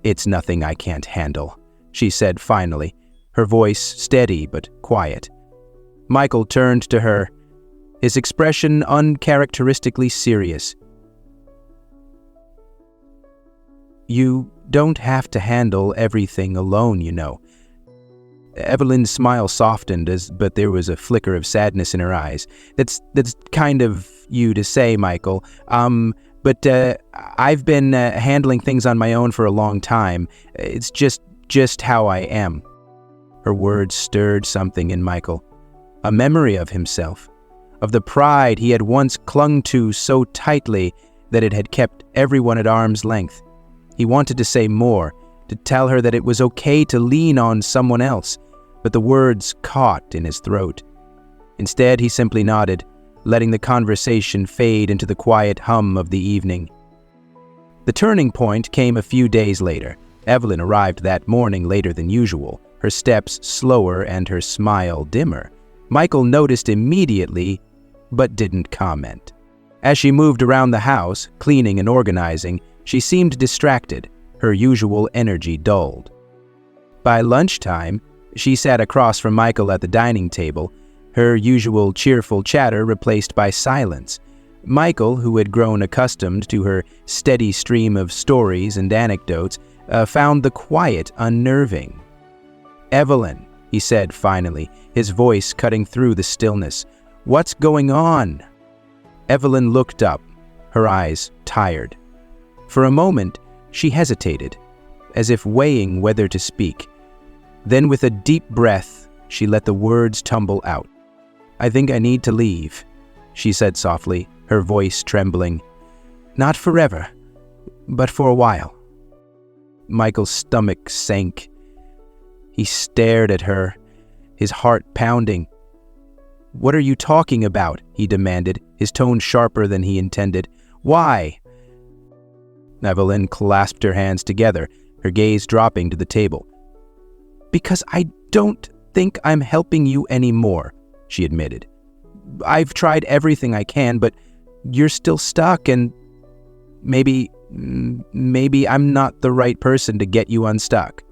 S1: "It's nothing I can't handle," she said finally, her voice steady but quiet. Michael turned to her. his expression uncharacteristically serious. "You don't have to handle everything alone, you know." Evelyn's smile softened, but there was a flicker of sadness in her eyes. That's kind of you to say, Michael. But I've been handling things on my own for a long time. It's just how I am." Her words stirred something in Michael. A memory of himself, of the pride he had once clung to so tightly that it had kept everyone at arm's length. He wanted to say more, to tell her that it was okay to lean on someone else, but the words caught in his throat. Instead, he simply nodded, letting the conversation fade into the quiet hum of the evening. The turning point came a few days later. Evelyn arrived that morning later than usual, her steps slower and her smile dimmer. Michael noticed immediately, but didn't comment. As she moved around the house, cleaning and organizing, she seemed distracted, her usual energy dulled. By lunchtime, she sat across from Michael at the dining table, her usual cheerful chatter replaced by silence. Michael, who had grown accustomed to her steady stream of stories and anecdotes, found the quiet unnerving. "Evelyn," he said finally, his voice cutting through the stillness, "what's going on?" Evelyn looked up, her eyes tired. For a moment, she hesitated, as if weighing whether to speak. Then, with a deep breath, she let the words tumble out. "I think I need to leave," she said softly, her voice trembling. "Not forever, but for a while." Michael's stomach sank. He stared at her, his heart pounding. "What are you talking about?" he demanded, his tone sharper than he intended. "Why?" Evelyn clasped her hands together, her gaze dropping to the table. "Because I don't think I'm helping you anymore," she admitted. "I've tried everything I can, but you're still stuck, and maybe I'm not the right person to get you unstuck."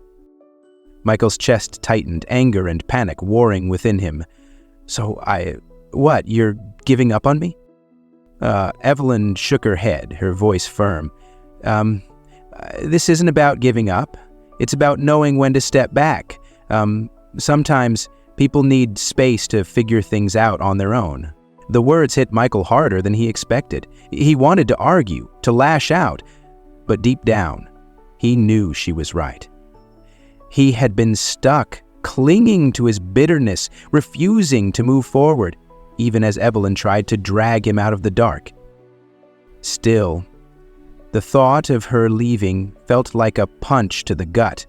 S1: Michael's chest tightened, anger and panic warring within him. "So what, you're giving up on me?" Evelyn shook her head, her voice firm. This isn't about giving up. It's about knowing when to step back. Sometimes people need space to figure things out on their own." The words hit Michael harder than he expected. He wanted to argue, to lash out, but deep down, he knew she was right. He had been stuck, clinging to his bitterness, refusing to move forward, even as Evelyn tried to drag him out of the dark. Still, the thought of her leaving felt like a punch to the gut.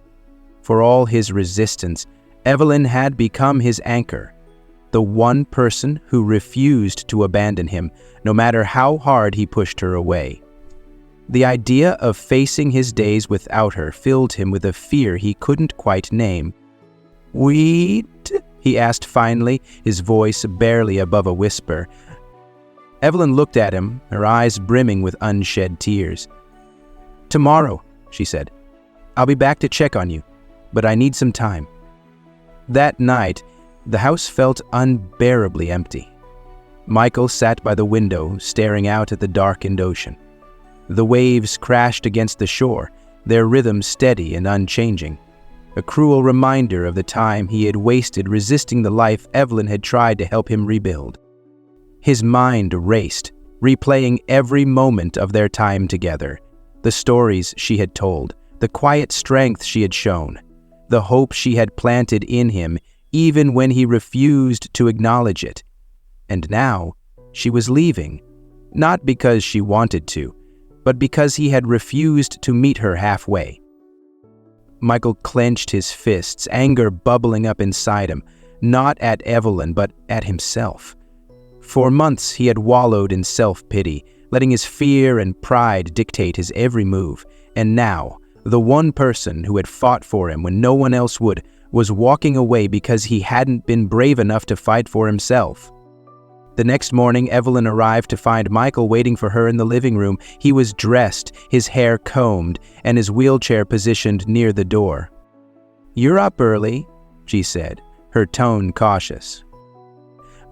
S1: For all his resistance, Evelyn had become his anchor, the one person who refused to abandon him, no matter how hard he pushed her away. The idea of facing his days without her filled him with a fear he couldn't quite name. "Wait?" he asked finally, his voice barely above a whisper. Evelyn looked at him, her eyes brimming with unshed tears. "Tomorrow," she said. "I'll be back to check on you, but I need some time." That night, the house felt unbearably empty. Michael sat by the window, staring out at the darkened ocean. The waves crashed against the shore, their rhythm steady and unchanging, a cruel reminder of the time he had wasted resisting the life Evelyn had tried to help him rebuild. His mind raced, replaying every moment of their time together, the stories she had told, the quiet strength she had shown, the hope she had planted in him even when he refused to acknowledge it. And now, she was leaving, not because she wanted to, but because he had refused to meet her halfway. Michael clenched his fists, anger bubbling up inside him, not at Evelyn, but at himself. For months he had wallowed in self-pity, letting his fear and pride dictate his every move, and now, the one person who had fought for him when no one else would, was walking away because he hadn't been brave enough to fight for himself. The next morning, Evelyn arrived to find Michael waiting for her in the living room. He was dressed, his hair combed, and his wheelchair positioned near the door. "You're up early," she said, her tone cautious.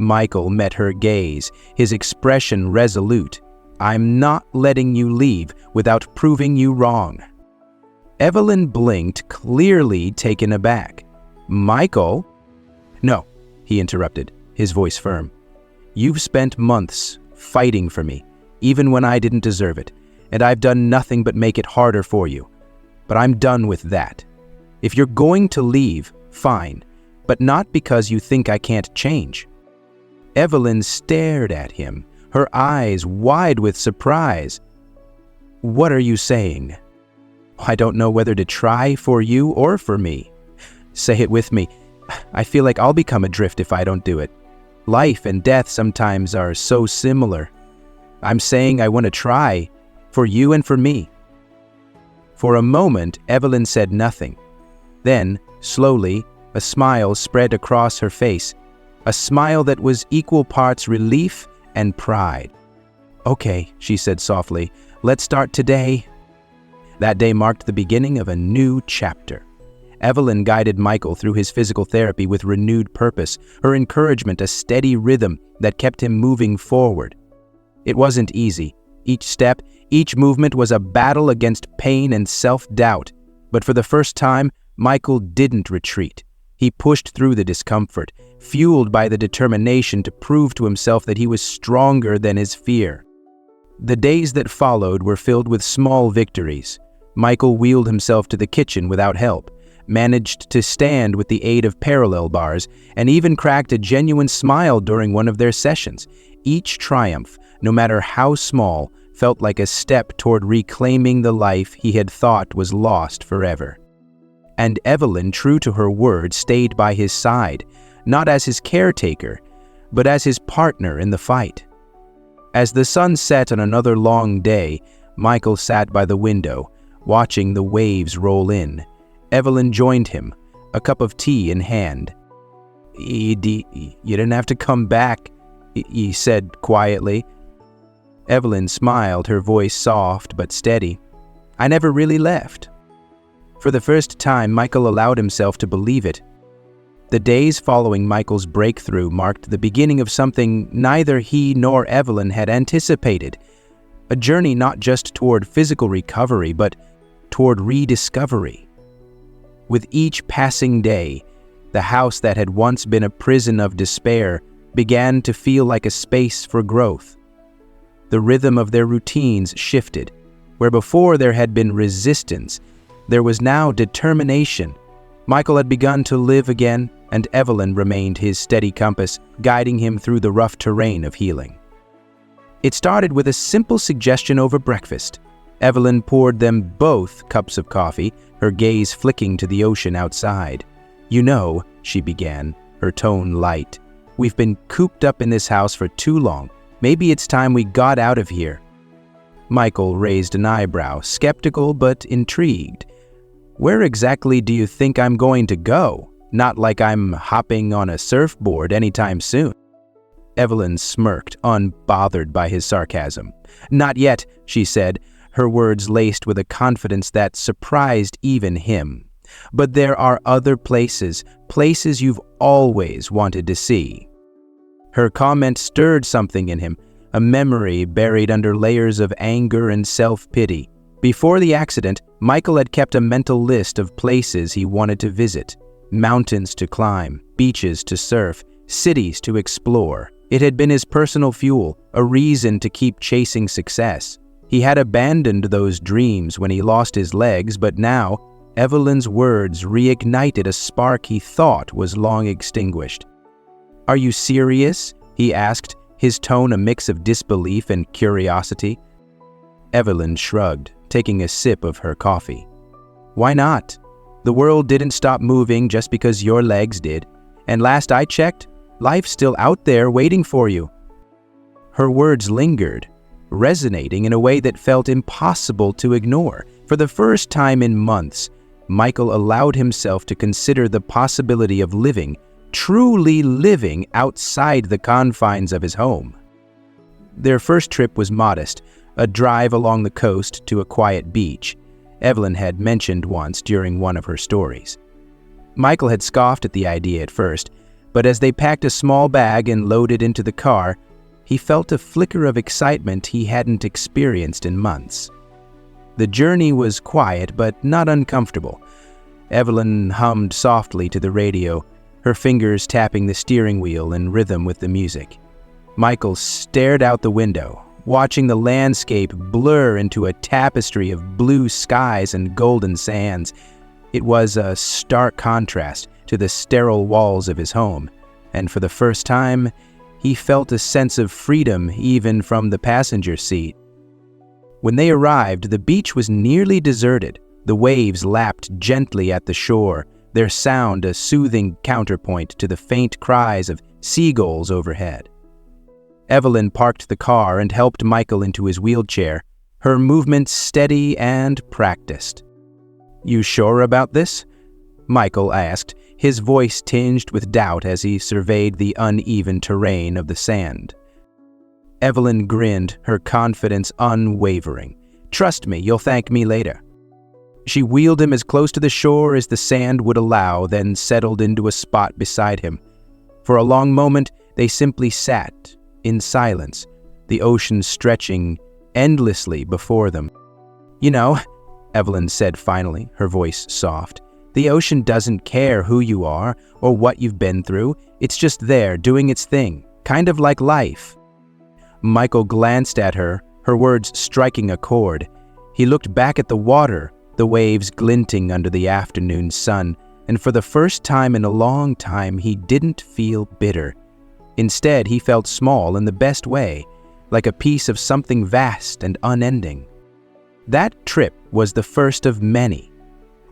S1: Michael met her gaze, his expression resolute. "I'm not letting you leave without proving you wrong." Evelyn blinked, clearly taken aback. "Michael?" "No," he interrupted, his voice firm. "You've spent months fighting for me, even when I didn't deserve it, and I've done nothing but make it harder for you. But I'm done with that. If you're going to leave, fine, but not because you think I can't change." Evelyn stared at him, her eyes wide with surprise. "What are you saying?" "I don't know whether to try for you or for me." "Say it with me. I feel like I'll become adrift if I don't do it. Life and death sometimes are so similar. I'm saying I want to try, for you and for me." For a moment, Evelyn said nothing. Then, slowly, a smile spread across her face, a smile that was equal parts relief and pride. "Okay," she said softly, "let's start today." That day marked the beginning of a new chapter. Evelyn guided Michael through his physical therapy with renewed purpose, her encouragement a steady rhythm that kept him moving forward. It wasn't easy. Each step, each movement was a battle against pain and self-doubt. But for the first time, Michael didn't retreat. He pushed through the discomfort, fueled by the determination to prove to himself that he was stronger than his fear. The days that followed were filled with small victories. Michael wheeled himself to the kitchen without help, managed to stand with the aid of parallel bars, and even cracked a genuine smile during one of their sessions. Each triumph, no matter how small, felt like a step toward reclaiming the life he had thought was lost forever. And Evelyn, true to her word, stayed by his side, not as his caretaker, but as his partner in the fight. As the sun set on another long day, Michael sat by the window, watching the waves roll in. Evelyn joined him, a cup of tea in hand. You didn't have to come back," he said quietly. Evelyn smiled, her voice soft but steady. "I never really left." For the first time, Michael allowed himself to believe it. The days following Michael's breakthrough marked the beginning of something neither he nor Evelyn had anticipated, a journey not just toward physical recovery, but toward rediscovery. With each passing day, the house that had once been a prison of despair began to feel like a space for growth. The rhythm of their routines shifted. Where before there had been resistance, there was now determination. Michael had begun to live again, and Evelyn remained his steady compass, guiding him through the rough terrain of healing. It started with a simple suggestion over breakfast. Evelyn poured them both cups of coffee, her gaze flicking to the ocean outside. "You know," she began, her tone light, "we've been cooped up in this house for too long. Maybe it's time we got out of here." Michael raised an eyebrow, skeptical but intrigued. "Where exactly do you think I'm going to go? Not like I'm hopping on a surfboard anytime soon." Evelyn smirked, unbothered by his sarcasm. "Not yet," she said, her words laced with a confidence that surprised even him. "But there are other places you've always wanted to see." Her comment stirred something in him, a memory buried under layers of anger and self-pity. Before the accident, Michael had kept a mental list of places he wanted to visit. Mountains to climb, beaches to surf, cities to explore. It had been his personal fuel, a reason to keep chasing success. He had abandoned those dreams when he lost his legs, but now, Evelyn's words reignited a spark he thought was long extinguished. "Are you serious?" he asked, his tone a mix of disbelief and curiosity. Evelyn shrugged, taking a sip of her coffee. "Why not? The world didn't stop moving just because your legs did. And last I checked, life's still out there waiting for you." Her words lingered, resonating in a way that felt impossible to ignore. For the first time in months, Michael allowed himself to consider the possibility of living, truly living, outside the confines of his home. Their first trip was modest, a drive along the coast to a quiet beach. Evelyn had mentioned once during one of her stories. Michael had scoffed at the idea at first, But as they packed a small bag and loaded into the car, he felt a flicker of excitement he hadn't experienced in months. The journey was quiet but not uncomfortable. Evelyn hummed softly to the radio, her fingers tapping the steering wheel in rhythm with the music. Michael stared out the window, watching the landscape blur into a tapestry of blue skies and golden sands. It was a stark contrast to the sterile walls of his home, and for the first time, he felt a sense of freedom even from the passenger seat. When they arrived, the beach was nearly deserted. The waves lapped gently at the shore, their sound a soothing counterpoint to the faint cries of seagulls overhead. Evelyn parked the car and helped Michael into his wheelchair, her movements steady and practiced. "You sure about this?" Michael asked, his voice tinged with doubt as he surveyed the uneven terrain of the sand. Evelyn grinned, her confidence unwavering. "Trust me, you'll thank me later." She wheeled him as close to the shore as the sand would allow, then settled into a spot beside him. For a long moment, they simply sat, in silence, the ocean stretching endlessly before them. "You know," Evelyn said finally, her voice soft, "the ocean doesn't care who you are or what you've been through. It's just there, doing its thing, kind of like life." Michael glanced at her, her words striking a chord. He looked back at the water, the waves glinting under the afternoon sun, and for the first time in a long time, he didn't feel bitter. Instead, he felt small in the best way, like a piece of something vast and unending. That trip was the first of many.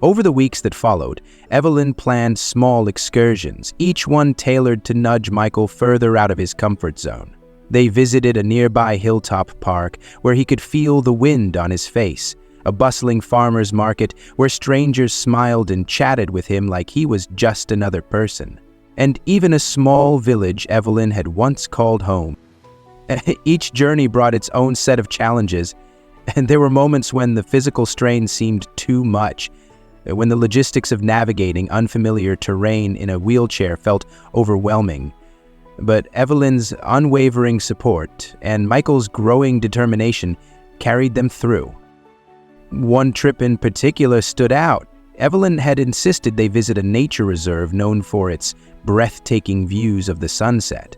S1: Over the weeks that followed, Evelyn planned small excursions, each one tailored to nudge Michael further out of his comfort zone. They visited a nearby hilltop park where he could feel the wind on his face, a bustling farmer's market where strangers smiled and chatted with him like he was just another person, and even a small village Evelyn had once called home. Each journey brought its own set of challenges, and there were moments when the physical strain seemed too much, when the logistics of navigating unfamiliar terrain in a wheelchair felt overwhelming. But Evelyn's unwavering support and Michael's growing determination carried them through. One trip in particular stood out. Evelyn had insisted they visit a nature reserve known for its breathtaking views of the sunset.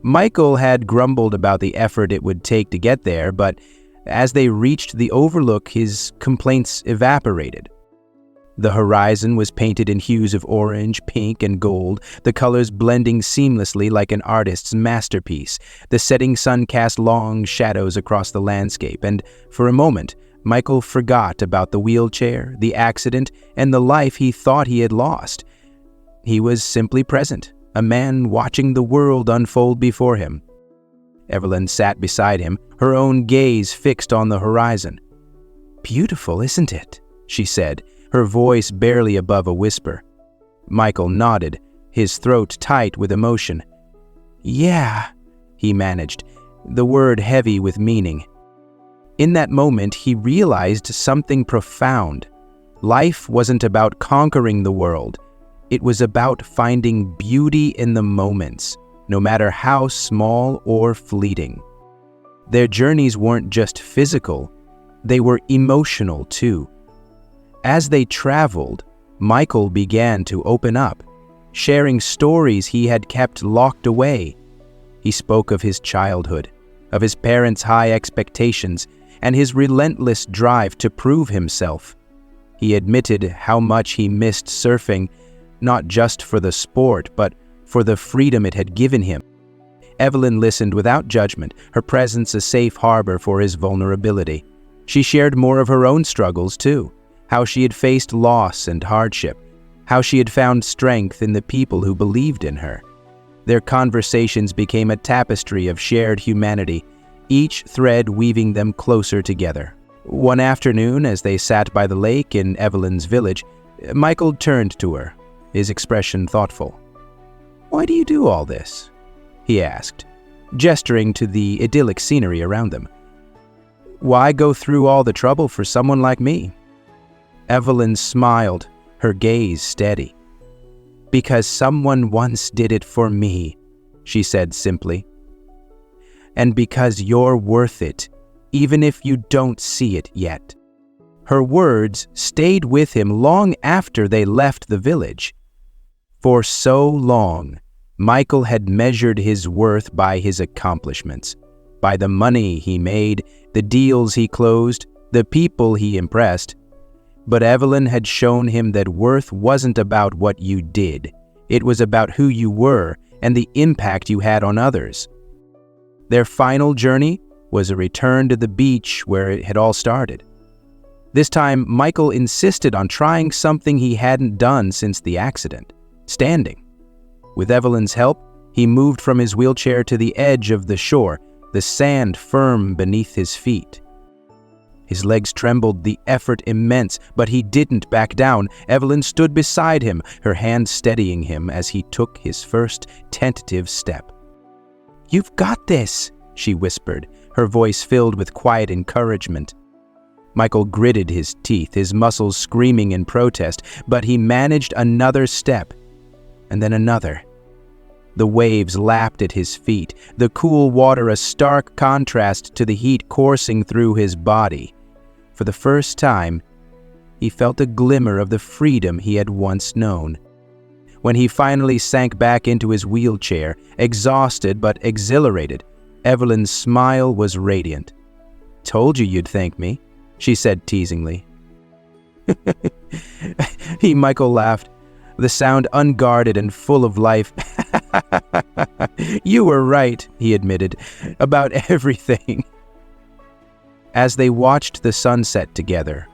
S1: Michael had grumbled about the effort it would take to get there, but as they reached the overlook, his complaints evaporated. The horizon was painted in hues of orange, pink, and gold, the colors blending seamlessly like an artist's masterpiece. The setting sun cast long shadows across the landscape, and for a moment, Michael forgot about the wheelchair, the accident, and the life he thought he had lost. He was simply present, a man watching the world unfold before him. Evelyn sat beside him, her own gaze fixed on the horizon. "Beautiful, isn't it?" she said, her voice barely above a whisper. Michael nodded, his throat tight with emotion. "Yeah," he managed, the word heavy with meaning. In that moment, he realized something profound. Life wasn't about conquering the world. It was about finding beauty in the moments, no matter how small or fleeting. Their journeys weren't just physical, they were emotional too. As they traveled, Michael began to open up, sharing stories he had kept locked away. He spoke of his childhood, of his parents' high expectations, and his relentless drive to prove himself. He admitted how much he missed surfing, not just for the sport, but for the freedom it had given him. Evelyn listened without judgment, her presence a safe harbor for his vulnerability. She shared more of her own struggles, too, how she had faced loss and hardship, how she had found strength in the people who believed in her. Their conversations became a tapestry of shared humanity, each thread weaving them closer together. One afternoon, as they sat by the lake in Evelyn's village, Michael turned to her, his expression thoughtful. "Why do you do all this?" he asked, gesturing to the idyllic scenery around them. "Why go through all the trouble for someone like me?" Evelyn smiled, her gaze steady. "Because someone once did it for me," she said simply. "And because you're worth it, even if you don't see it yet." Her words stayed with him long after they left the village. For so long, Michael had measured his worth by his accomplishments, by the money he made, the deals he closed, the people he impressed. But Evelyn had shown him that worth wasn't about what you did. It was about who you were and the impact you had on others. Their final journey was a return to the beach where it had all started. This time, Michael insisted on trying something he hadn't done since the accident: standing. With Evelyn's help, he moved from his wheelchair to the edge of the shore, the sand firm beneath his feet. His legs trembled, the effort immense, but he didn't back down. Evelyn stood beside him, her hand steadying him as he took his first tentative step. "You've got this," she whispered, her voice filled with quiet encouragement. Michael gritted his teeth, his muscles screaming in protest, but he managed another step, and then another. The waves lapped at his feet, the cool water a stark contrast to the heat coursing through his body. For the first time, he felt a glimmer of the freedom he had once known. When he finally sank back into his wheelchair, exhausted but exhilarated, Evelyn's smile was radiant. "Told you you'd thank me," she said teasingly. Michael laughed, the sound unguarded and full of life. "You were right," he admitted, "about everything." As they watched the sunset together,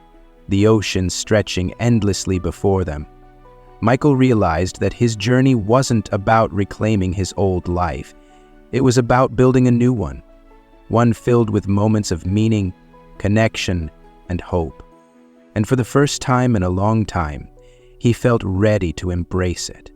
S1: the ocean stretching endlessly before them, Michael realized that his journey wasn't about reclaiming his old life. It was about building a new one filled with moments of meaning, connection, and hope. And for the first time in a long time, he felt ready to embrace it.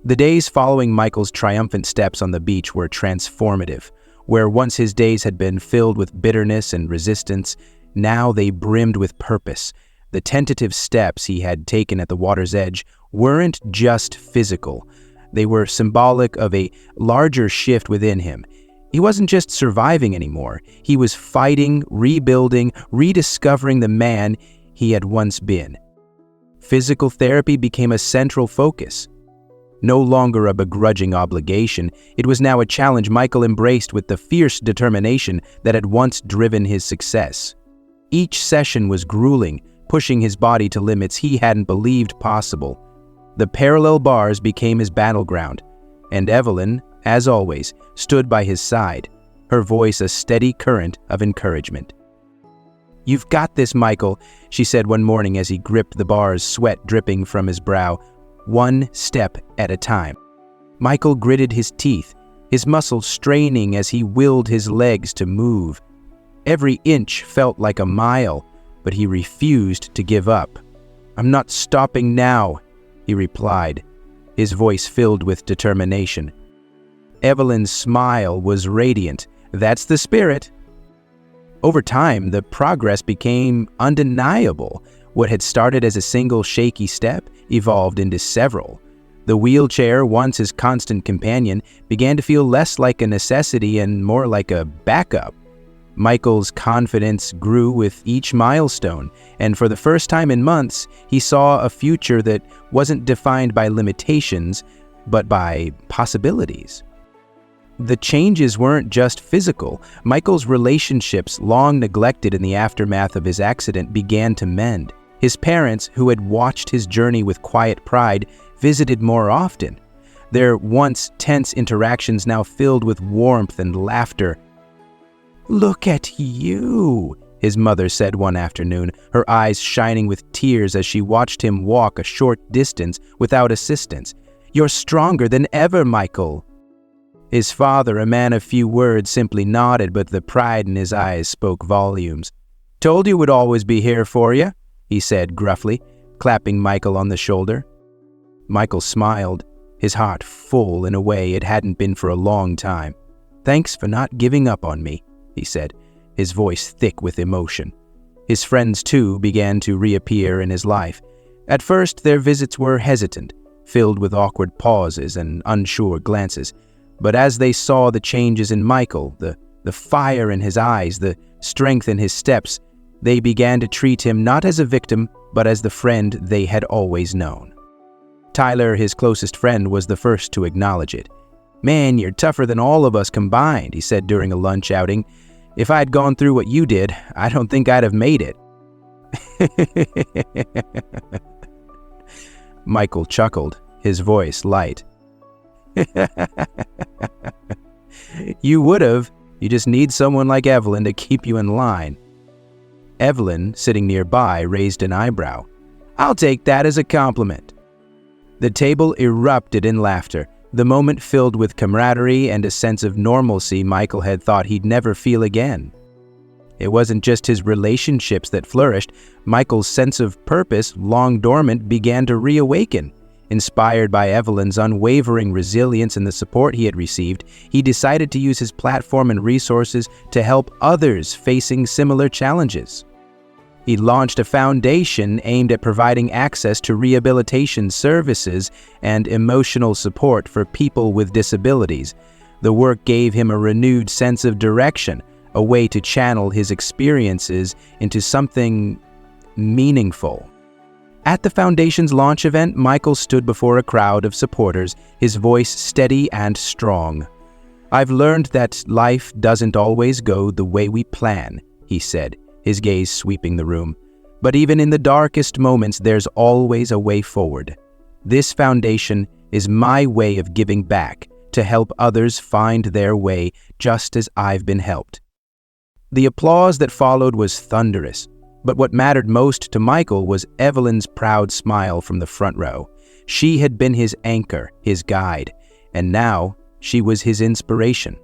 S1: The days following Michael's triumphant steps on the beach were transformative. Where once his days had been filled with bitterness and resistance, now they brimmed with purpose. The tentative steps he had taken at the water's edge weren't just physical. They were symbolic of a larger shift within him. He wasn't just surviving anymore. He was fighting, rebuilding, rediscovering the man he had once been. Physical therapy became a central focus. No longer a begrudging obligation, it was now a challenge Michael embraced with the fierce determination that had once driven his success. Each session was grueling, pushing his body to limits he hadn't believed possible. The parallel bars became his battleground, and Evelyn, as always, stood by his side, her voice a steady current of encouragement. "You've got this, Michael," she said one morning as he gripped the bars, sweat dripping from his brow. "One step at a time." Michael gritted his teeth, his muscles straining as he willed his legs to move. Every inch felt like a mile, but he refused to give up. "I'm not stopping now," he replied, his voice filled with determination. Evelyn's smile was radiant. "That's the spirit." Over time, the progress became undeniable. What had started as a single shaky step evolved into several. The wheelchair, once his constant companion, began to feel less like a necessity and more like a backup. Michael's confidence grew with each milestone, and for the first time in months, he saw a future that wasn't defined by limitations, but by possibilities. The changes weren't just physical. Michael's relationships, long neglected in the aftermath of his accident, began to mend. His parents, who had watched his journey with quiet pride, visited more often. Their once tense interactions now filled with warmth and laughter. "Look at you," his mother said one afternoon, her eyes shining with tears as she watched him walk a short distance without assistance. "You're stronger than ever, Michael." His father, a man of few words, simply nodded, but the pride in his eyes spoke volumes. "Told you would always be here for you," he said gruffly, clapping Michael on the shoulder. Michael smiled, his heart full in a way it hadn't been for a long time. "Thanks for not giving up on me," he said, his voice thick with emotion. His friends, too, began to reappear in his life. At first, their visits were hesitant. filled with awkward pauses and unsure glances. But as they saw the changes in Michael, the fire in his eyes, the strength in his steps, they began to treat him not as a victim, but as the friend they had always known. Tyler, his closest friend, was the first to acknowledge it. "Man, you're tougher than all of us combined," he said during a lunch outing. "If I'd gone through what you did, I don't think I'd have made it." Michael chuckled, his voice light. "You would have. You just need someone like Evelyn to keep you in line." Evelyn, sitting nearby, raised an eyebrow. "I'll take that as a compliment." The table erupted in laughter, the moment filled with camaraderie and a sense of normalcy Michael had thought he'd never feel again. It wasn't just his relationships that flourished. Michael's sense of purpose, long dormant, began to reawaken. Inspired by Evelyn's unwavering resilience and the support he had received, he decided to use his platform and resources to help others facing similar challenges. He launched a foundation aimed at providing access to rehabilitation services and emotional support for people with disabilities. The work gave him a renewed sense of direction, a way to channel his experiences into something meaningful. At the foundation's launch event, Michael stood before a crowd of supporters, his voice steady and strong. "I've learned that life doesn't always go the way we plan," he said, his gaze sweeping the room. "But even in the darkest moments, there's always a way forward. This foundation is my way of giving back to help others find their way just as I've been helped." The applause that followed was thunderous. But what mattered most to Michael was Evelyn's proud smile from the front row. She had been his anchor, his guide, and now she was his inspiration.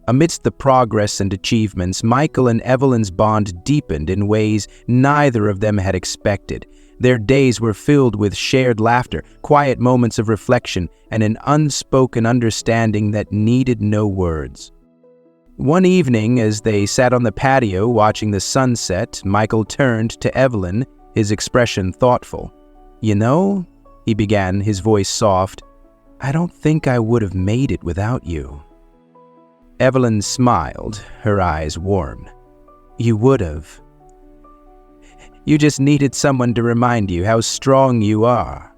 S1: Amidst the progress and achievements, Michael and Evelyn's bond deepened in ways neither of them had expected. Their days were filled with shared laughter, quiet moments of reflection, and an unspoken understanding that needed no words. One evening, as they sat on the patio watching the sunset, Michael turned to Evelyn, his expression thoughtful. "You know," he began, his voice soft, "I don't think I would have made it without you." Evelyn smiled, her eyes warm. "You would have. You just needed someone to remind you how strong you are."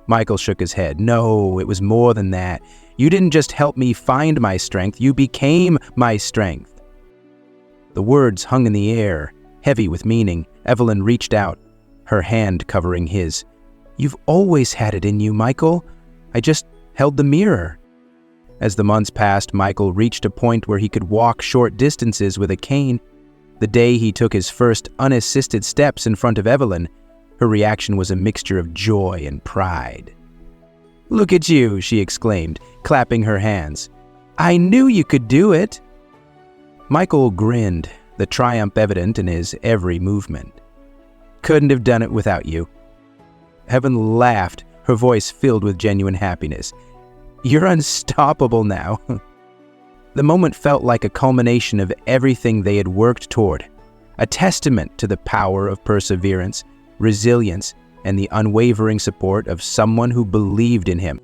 S1: Michael shook his head. "No, it was more than that. You didn't just help me find my strength, you became my strength." The words hung in the air, heavy with meaning. Evelyn reached out, her hand covering his. "You've always had it in you, Michael. I just held the mirror." As the months passed, Michael reached a point where he could walk short distances with a cane. The day he took his first unassisted steps in front of Evelyn, her reaction was a mixture of joy and pride. "Look at you," she exclaimed, clapping her hands. "I knew you could do it." Michael grinned, the triumph evident in his every movement. "Couldn't have done it without you." Evelyn laughed, her voice filled with genuine happiness. "You're unstoppable now." The moment felt like a culmination of everything they had worked toward, a testament to the power of perseverance, resilience, and the unwavering support of someone who believed in him.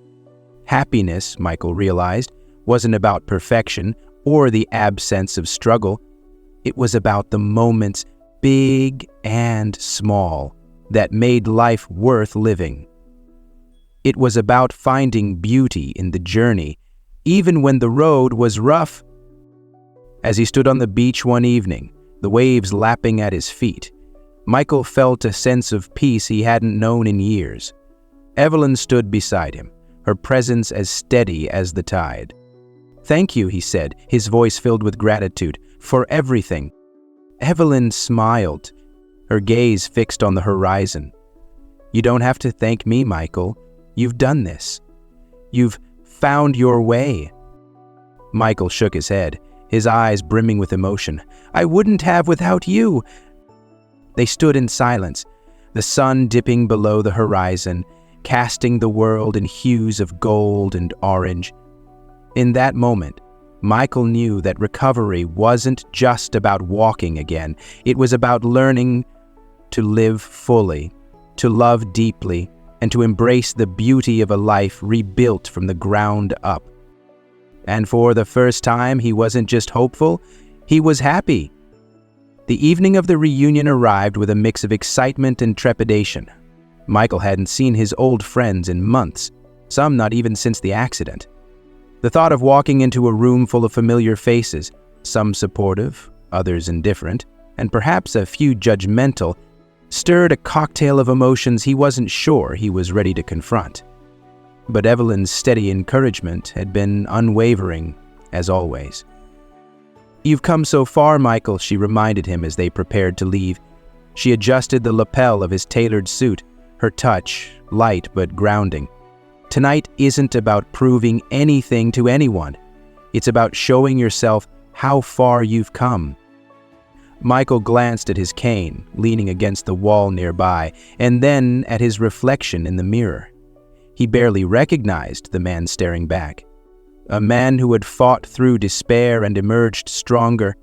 S1: Happiness, Michael realized, wasn't about perfection or the absence of struggle. It was about the moments, big and small, that made life worth living. It was about finding beauty in the journey, even when the road was rough. As he stood on the beach one evening, the waves lapping at his feet, Michael felt a sense of peace he hadn't known in years. Evelyn stood beside him, her presence as steady as the tide. "Thank you," he said, his voice filled with gratitude, "for everything." Evelyn smiled, her gaze fixed on the horizon. "You don't have to thank me, Michael. You've done this. You've found your way." Michael shook his head, his eyes brimming with emotion. "I wouldn't have without you." They stood in silence, the sun dipping below the horizon, casting the world in hues of gold and orange. In that moment, Michael knew that recovery wasn't just about walking again. It was about learning to live fully, to love deeply, and to embrace the beauty of a life rebuilt from the ground up. And for the first time, he wasn't just hopeful, he was happy. The evening of the reunion arrived with a mix of excitement and trepidation. Michael hadn't seen his old friends in months, some not even since the accident. The thought of walking into a room full of familiar faces, some supportive, others indifferent, and perhaps a few judgmental, stirred a cocktail of emotions he wasn't sure he was ready to confront. But Evelyn's steady encouragement had been unwavering, as always. "You've come so far, Michael," she reminded him as they prepared to leave. She adjusted the lapel of his tailored suit, her touch light but grounding. "Tonight isn't about proving anything to anyone. It's about showing yourself how far you've come." Michael glanced at his cane, leaning against the wall nearby, and then at his reflection in the mirror. He barely recognized the man staring back. A man who had fought through despair and emerged stronger.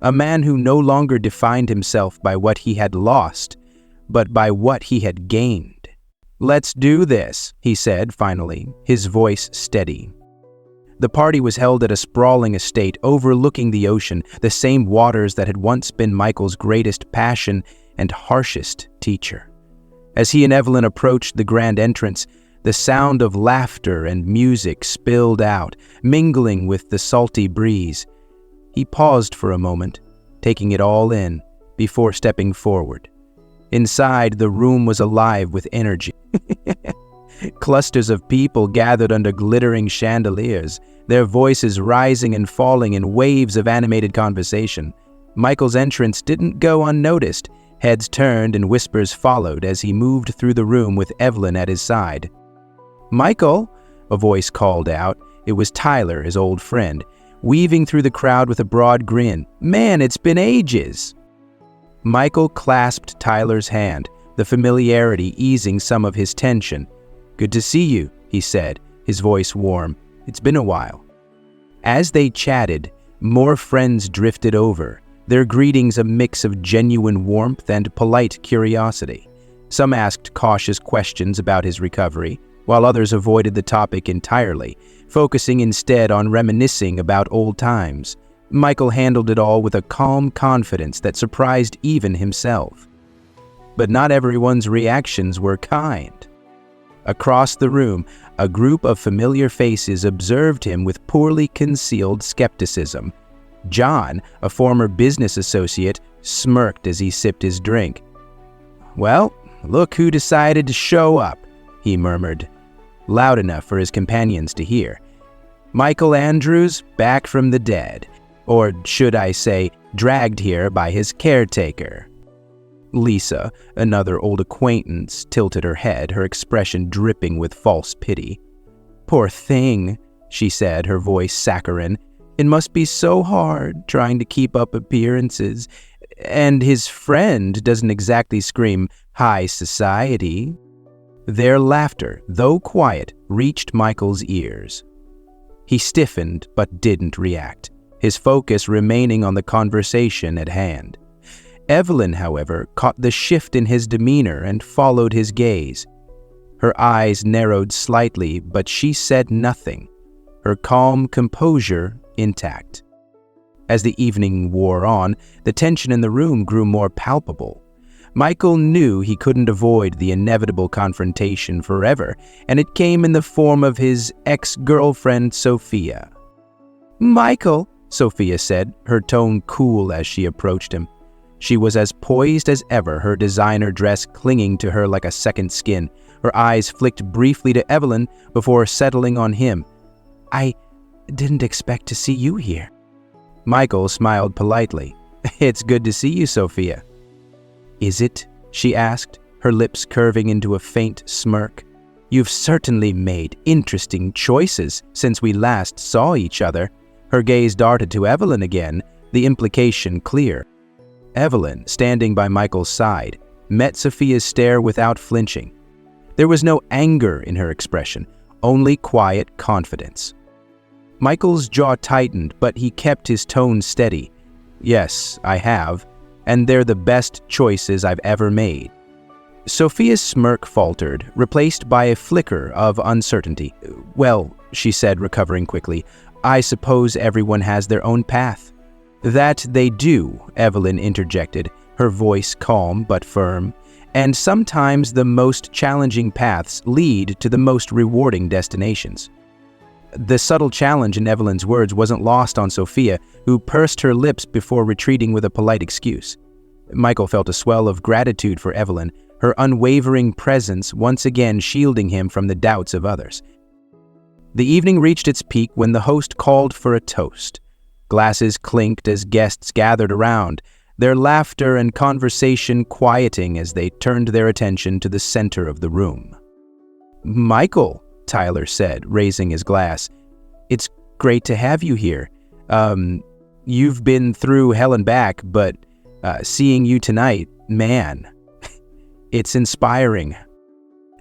S1: A man who no longer defined himself by what he had lost, but by what he had gained. "Let's do this," he said finally, his voice steady. The party was held at a sprawling estate overlooking the ocean, the same waters that had once been Michael's greatest passion and harshest teacher. As he and Evelyn approached the grand entrance, the sound of laughter and music spilled out, mingling with the salty breeze. He paused for a moment, taking it all in, before stepping forward. Inside, the room was alive with energy. Clusters of people gathered under glittering chandeliers, their voices rising and falling in waves of animated conversation. Michael's entrance didn't go unnoticed. Heads turned and whispers followed as he moved through the room with Evelyn at his side. "Michael," a voice called out. It was Tyler, his old friend, weaving through the crowd with a broad grin. "Man, it's been ages." Michael clasped Tyler's hand, the familiarity easing some of his tension. "Good to see you," he said, his voice warm. "It's been a while." As they chatted, more friends drifted over, their greetings a mix of genuine warmth and polite curiosity. Some asked cautious questions about his recovery, while others avoided the topic entirely, focusing instead on reminiscing about old times. Michael handled it all with a calm confidence that surprised even himself. But not everyone's reactions were kind. Across the room, a group of familiar faces observed him with poorly concealed skepticism. John, a former business associate, smirked as he sipped his drink. "Well, look who decided to show up," he murmured, loud enough for his companions to hear. "Michael Andrews, back from the dead. Or should I say, dragged here by his caretaker." Lisa, another old acquaintance, tilted her head, her expression dripping with false pity. "Poor thing," she said, her voice saccharine. "It must be so hard trying to keep up appearances. And his friend doesn't exactly scream high society." Their laughter, though quiet, reached Michael's ears. He stiffened but didn't react, his focus remaining on the conversation at hand. Evelyn, however, caught the shift in his demeanor and followed his gaze. Her eyes narrowed slightly, but she said nothing, her calm composure intact. As the evening wore on, the tension in the room grew more palpable. Michael knew he couldn't avoid the inevitable confrontation forever, and it came in the form of his ex-girlfriend, Sophia. "Michael," Sophia said, her tone cool as she approached him. She was as poised as ever, her designer dress clinging to her like a second skin. Her eyes flicked briefly to Evelyn before settling on him. "I didn't expect to see you here." Michael smiled politely. "It's good to see you, Sophia." "Is it?" she asked, her lips curving into a faint smirk. "You've certainly made interesting choices since we last saw each other." Her gaze darted to Evelyn again, the implication clear. Evelyn, standing by Michael's side, met Sophia's stare without flinching. There was no anger in her expression, only quiet confidence. Michael's jaw tightened, but he kept his tone steady. "Yes, I have, and they're the best choices I've ever made." Sophia's smirk faltered, replaced by a flicker of uncertainty. "Well," she said, recovering quickly, "I suppose everyone has their own path." "That they do," Evelyn interjected, her voice calm but firm. "And sometimes the most challenging paths lead to the most rewarding destinations." The subtle challenge in Evelyn's words wasn't lost on Sophia, who pursed her lips before retreating with a polite excuse. Michael felt a swell of gratitude for Evelyn, her unwavering presence once again shielding him from the doubts of others. The evening reached its peak when the host called for a toast. Glasses clinked as guests gathered around, their laughter and conversation quieting as they turned their attention to the center of the room. "Michael," Tyler said, raising his glass, "it's great to have you here. You've been through hell and back, but seeing you tonight, man, it's inspiring."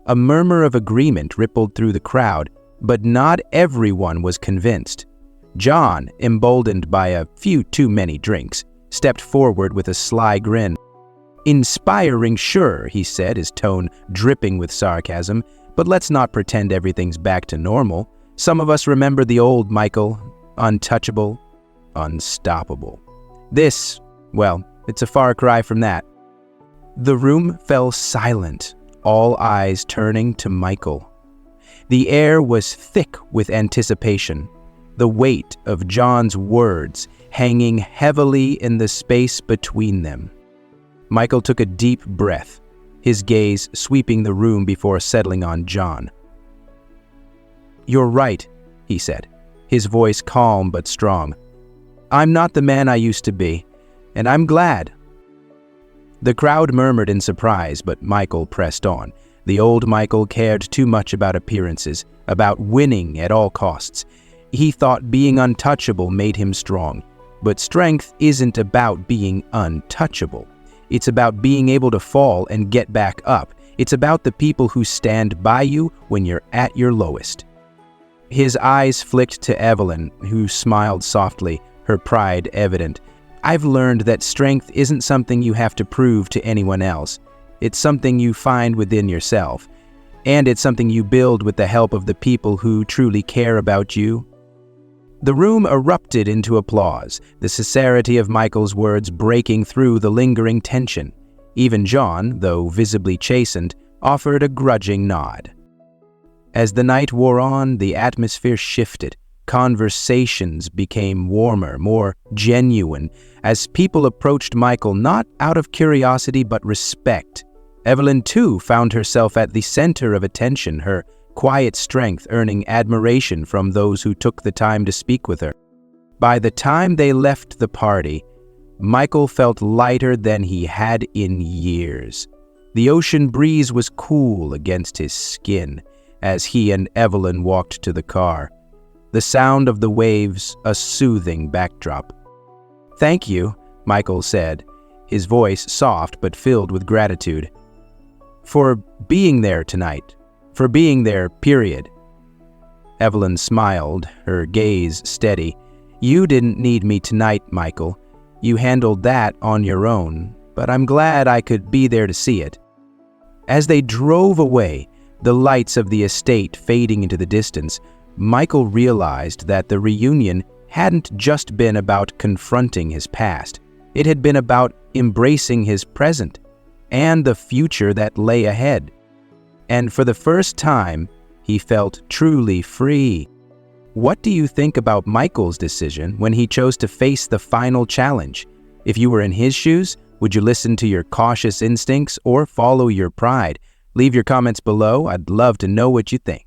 S1: A murmur of agreement rippled through the crowd, but not everyone was convinced. John, emboldened by a few too many drinks, stepped forward with a sly grin. "Inspiring, sure," he said, his tone dripping with sarcasm, "but let's not pretend everything's back to normal. Some of us remember the old Michael, untouchable, unstoppable. This, well, it's a far cry from that." The room fell silent, all eyes turning to Michael. The air was thick with anticipation, the weight of John's words hanging heavily in the space between them. Michael took a deep breath, his gaze sweeping the room before settling on John. "You're right," he said, his voice calm but strong. "I'm not the man I used to be, and I'm glad." The crowd murmured in surprise, but Michael pressed on. The old Michael cared too much about appearances, about winning at all costs. He thought being untouchable made him strong. But strength isn't about being untouchable. It's about being able to fall and get back up. It's about the people who stand by you when you're at your lowest. His eyes flicked to Evelyn, who smiled softly, her pride evident. "I've learned that strength isn't something you have to prove to anyone else. It's something you find within yourself. And it's something you build with the help of the people who truly care about you." The room erupted into applause, the sincerity of Michael's words breaking through the lingering tension. Even John, though visibly chastened, offered a grudging nod. As the night wore on, the atmosphere shifted. Conversations became warmer, more genuine, as people approached Michael not out of curiosity but respect. Evelyn, too, found herself at the center of attention, her quiet strength earning admiration from those who took the time to speak with her. By the time they left the party, Michael felt lighter than he had in years. The ocean breeze was cool against his skin as he and Evelyn walked to the car, the sound of the waves a soothing backdrop. "Thank you," Michael said, his voice soft but filled with gratitude, "for being there tonight. For being there, period." Evelyn smiled, her gaze steady. "You didn't need me tonight, Michael. You handled that on your own, but I'm glad I could be there to see it." As they drove away, the lights of the estate fading into the distance, Michael realized that the reunion hadn't just been about confronting his past. It had been about embracing his present and the future that lay ahead. And for the first time, he felt truly free. What do you think about Michael's decision when he chose to face the final challenge? If you were in his shoes, would you listen to your cautious instincts or follow your pride? Leave your comments below. I'd love to know what you think.